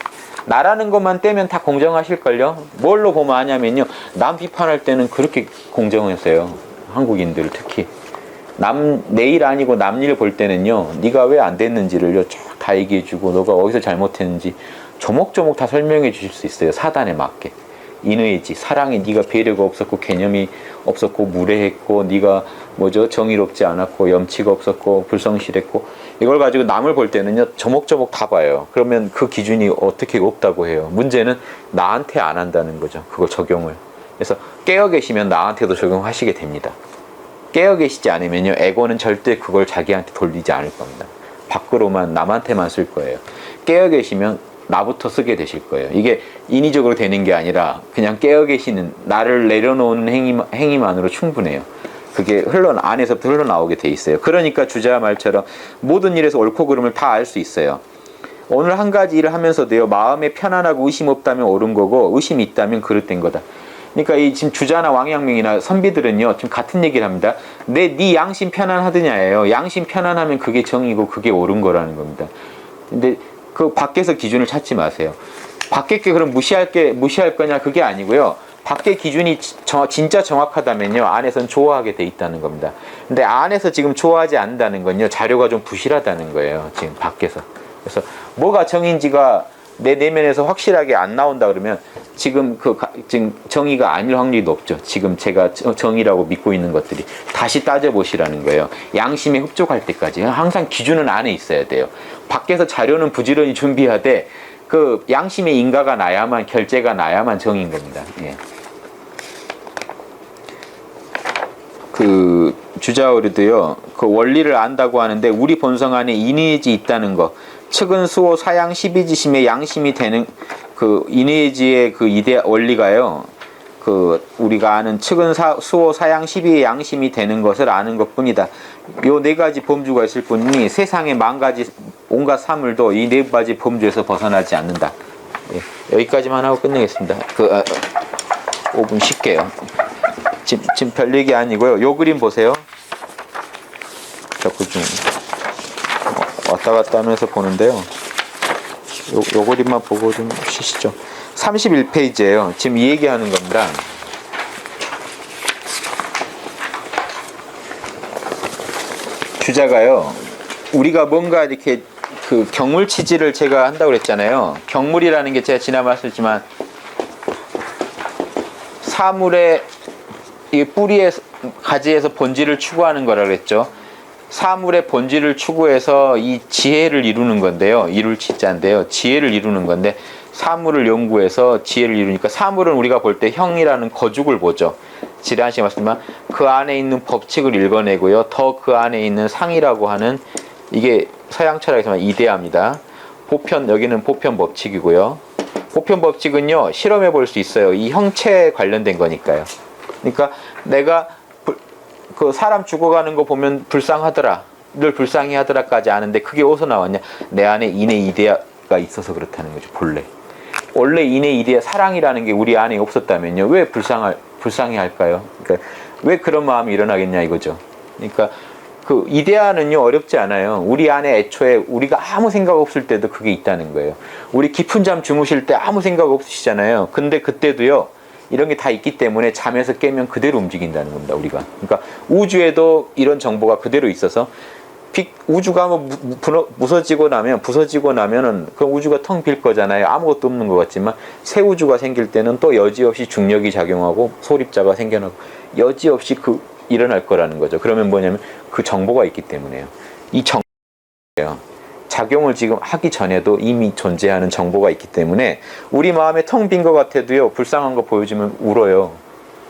나라는 것만 떼면 다 공정하실걸요? 뭘로 보면 아냐면요, 남 비판할 때는 그렇게 공정했어요. 한국인들 특히. 내 일 아니고 남 일 볼 때는요, 네가 왜 안 됐는지를요 쭉 다 얘기해주고, 너가 어디서 잘못했는지 조목조목 다 설명해 주실 수 있어요. 사단에 맞게. 인의지, 사랑에 네가 배려가 없었고 개념이 없었고 무례했고, 네가 정의롭지 않았고 염치가 없었고 불성실했고, 이걸 가지고 남을 볼 때는요, 조목조목 다 봐요. 그러면 그 기준이 어떻게 없다고 해요. 문제는 나한테 안 한다는 거죠, 그걸 적용을. 그래서 깨어 계시면 나한테도 적용하시게 됩니다. 깨어 계시지 않으면요, 에고는 절대 그걸 자기한테 돌리지 않을 겁니다. 밖으로만, 남한테만 쓸 거예요. 깨어 계시면 나부터 쓰게 되실 거예요. 이게 인위적으로 되는 게 아니라 그냥 깨어 계시는, 나를 내려놓는 행위만으로 충분해요. 그게 안에서부터 흘러나오게 돼 있어요. 그러니까 주자 말처럼 모든 일에서 옳고 그름을 다 알 수 있어요. 오늘 한 가지 일을 하면서도요, 마음에 편안하고 의심 없다면 옳은 거고, 의심이 있다면 그릇된 거다. 그러니까 이 지금 주자나 왕양명이나 선비들은요, 지금 같은 얘기를 합니다. 네 양심 편안하느냐예요. 양심 편안하면 그게 정이고 그게 옳은 거라는 겁니다. 근데 그 밖에서 기준을 찾지 마세요. 밖에 게 그럼 무시할 거냐, 그게 아니고요. 밖의 기준이 진짜 정확하다면요, 안에서는 좋아하게 돼 있다는 겁니다. 근데 안에서 지금 좋아하지 않는다는 건요, 자료가 좀 부실하다는 거예요, 지금 밖에서. 그래서 뭐가 정인지가 내 내면에서 확실하게 안 나온다 그러면 지금 지금 정의가 아닐 확률이 높죠. 지금 제가 정의라고 믿고 있는 것들이. 다시 따져보시라는 거예요. 양심에 흡족할 때까지. 항상 기준은 안에 있어야 돼요. 밖에서 자료는 부지런히 준비하되 그 양심의 인가가 나야만, 결재가 나야만 정인 겁니다. 예. 그 주자어리도요, 그 원리를 안다고 하는데 우리 본성 안에 인의지 있다는 거, 측은 수호 사양 12지심의 양심이 되는 그 인의지의 그 이데 원리가요, 그 우리가 아는 측은 수호 사양 12의 양심이 되는 것을 아는 것뿐이다. 요 네 가지 범주가 있을 뿐이니 세상의 만 가지 온갖 사물도 이 네 가지 범주에서 벗어나지 않는다. 예, 여기까지만 하고 끝내겠습니다. 5분 쉴게요. 지금 별 얘기 아니고요. 요 그림 보세요. 자꾸 좀 왔다 갔다 하면서 보는데요. 요 그림만 보고 좀 쉬시죠. 31페이지예요. 지금 이 얘기하는 겁니다. 주자가요, 우리가 뭔가 이렇게 그 경물 치지를 제가 한다고 그랬잖아요. 경물이라는 게 제가 지난 말씀했지만 사물의 이 뿌리에 가지에서 본질을 추구하는 거라 그랬죠. 사물의 본질을 추구해서 이 지혜를 이루는 건데요. 이룰 치자인데요. 지혜를 이루는 건데 사물을 연구해서 지혜를 이루니까 사물은 우리가 볼 때 형이라는 거죽을 보죠. 지난 시간에 말씀드렸지만 그 안에 있는 법칙을 읽어내고요. 더 그 안에 있는 상이라고 하는, 이게 서양 철학에서만 이데아입니다. 보편, 여기는 보편 법칙이고요. 보편 법칙은요, 실험해 볼 수 있어요. 이 형체에 관련된 거니까요. 그러니까 내가 그 사람 죽어가는 거 보면 불쌍하더라, 늘 불쌍히 하더라까지 아는데 그게 어디서 나왔냐? 내 안에 인내 이데아가 있어서 그렇다는 거죠. 원래 인내 이데아, 사랑이라는 게 우리 안에 없었다면요, 왜 불쌍히 할까요? 그러니까 왜 그런 마음이 일어나겠냐 이거죠. 그러니까 그 이데아는요, 어렵지 않아요. 우리 안에 애초에 우리가 아무 생각 없을 때도 그게 있다는 거예요. 우리 깊은 잠 주무실 때 아무 생각 없으시잖아요. 근데 그때도요, 이런 게 다 있기 때문에 잠에서 깨면 그대로 움직인다는 겁니다, 우리가. 그러니까 우주에도 이런 정보가 그대로 있어서 우주가 부서지고 나면은 그 우주가 텅 빌 거잖아요. 아무것도 없는 것 같지만 새 우주가 생길 때는 또 여지없이 중력이 작용하고 소립자가 생겨나고 여지없이 일어날 거라는 거죠. 그러면 뭐냐면 그 정보가 있기 때문에요. 이 정보예요. 작용을 지금 하기 전에도 이미 존재하는 정보가 있기 때문에 우리 마음에 텅 빈 것 같아도요, 불쌍한 거 보여주면 울어요.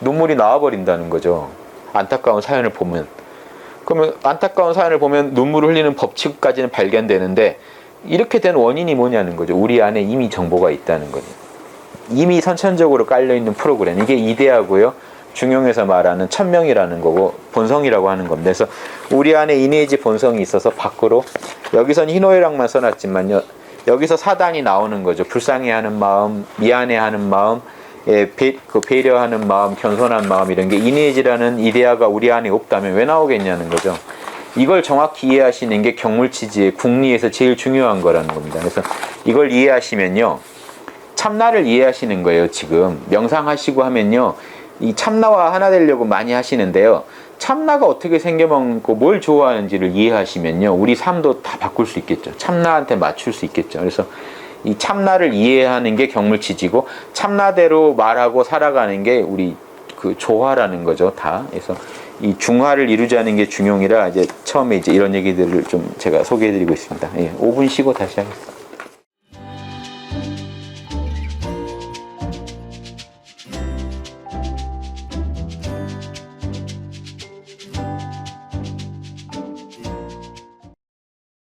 눈물이 나와버린다는 거죠. 안타까운 사연을 보면. 그러면 안타까운 사연을 보면 눈물을 흘리는 법칙까지는 발견되는데, 이렇게 된 원인이 뭐냐는 거죠. 우리 안에 이미 정보가 있다는 거죠. 이미 선천적으로 깔려있는 프로그램, 이게 이데아고요, 중용에서 말하는 천명이라는 거고 본성이라고 하는 겁니다. 그래서 우리 안에 이내지 본성이 있어서 밖으로, 여기선 희노애락만 써놨지만요, 여기서 사단이 나오는 거죠. 불쌍해하는 마음, 미안해하는 마음, 배려하는 마음, 겸손한 마음, 이런 게 이내지라는 이데아가 우리 안에 없다면 왜 나오겠냐는 거죠. 이걸 정확히 이해하시는 게 경물치지의 궁리에서 제일 중요한 거라는 겁니다. 그래서 이걸 이해하시면요, 참나를 이해하시는 거예요. 지금 명상하시고 하면요, 이 참나와 하나 되려고 많이 하시는데요, 참나가 어떻게 생겨먹고 뭘 좋아하는지를 이해하시면요, 우리 삶도 다 바꿀 수 있겠죠. 참나한테 맞출 수 있겠죠. 그래서 이 참나를 이해하는 게 경물치지고, 참나대로 말하고 살아가는 게 우리 그 조화라는 거죠, 다. 그래서 이 중화를 이루자는 게 중용이라, 이제 처음에 이제 이런 얘기들을 좀 제가 소개해드리고 있습니다. 5분 쉬고 다시 하겠습니다.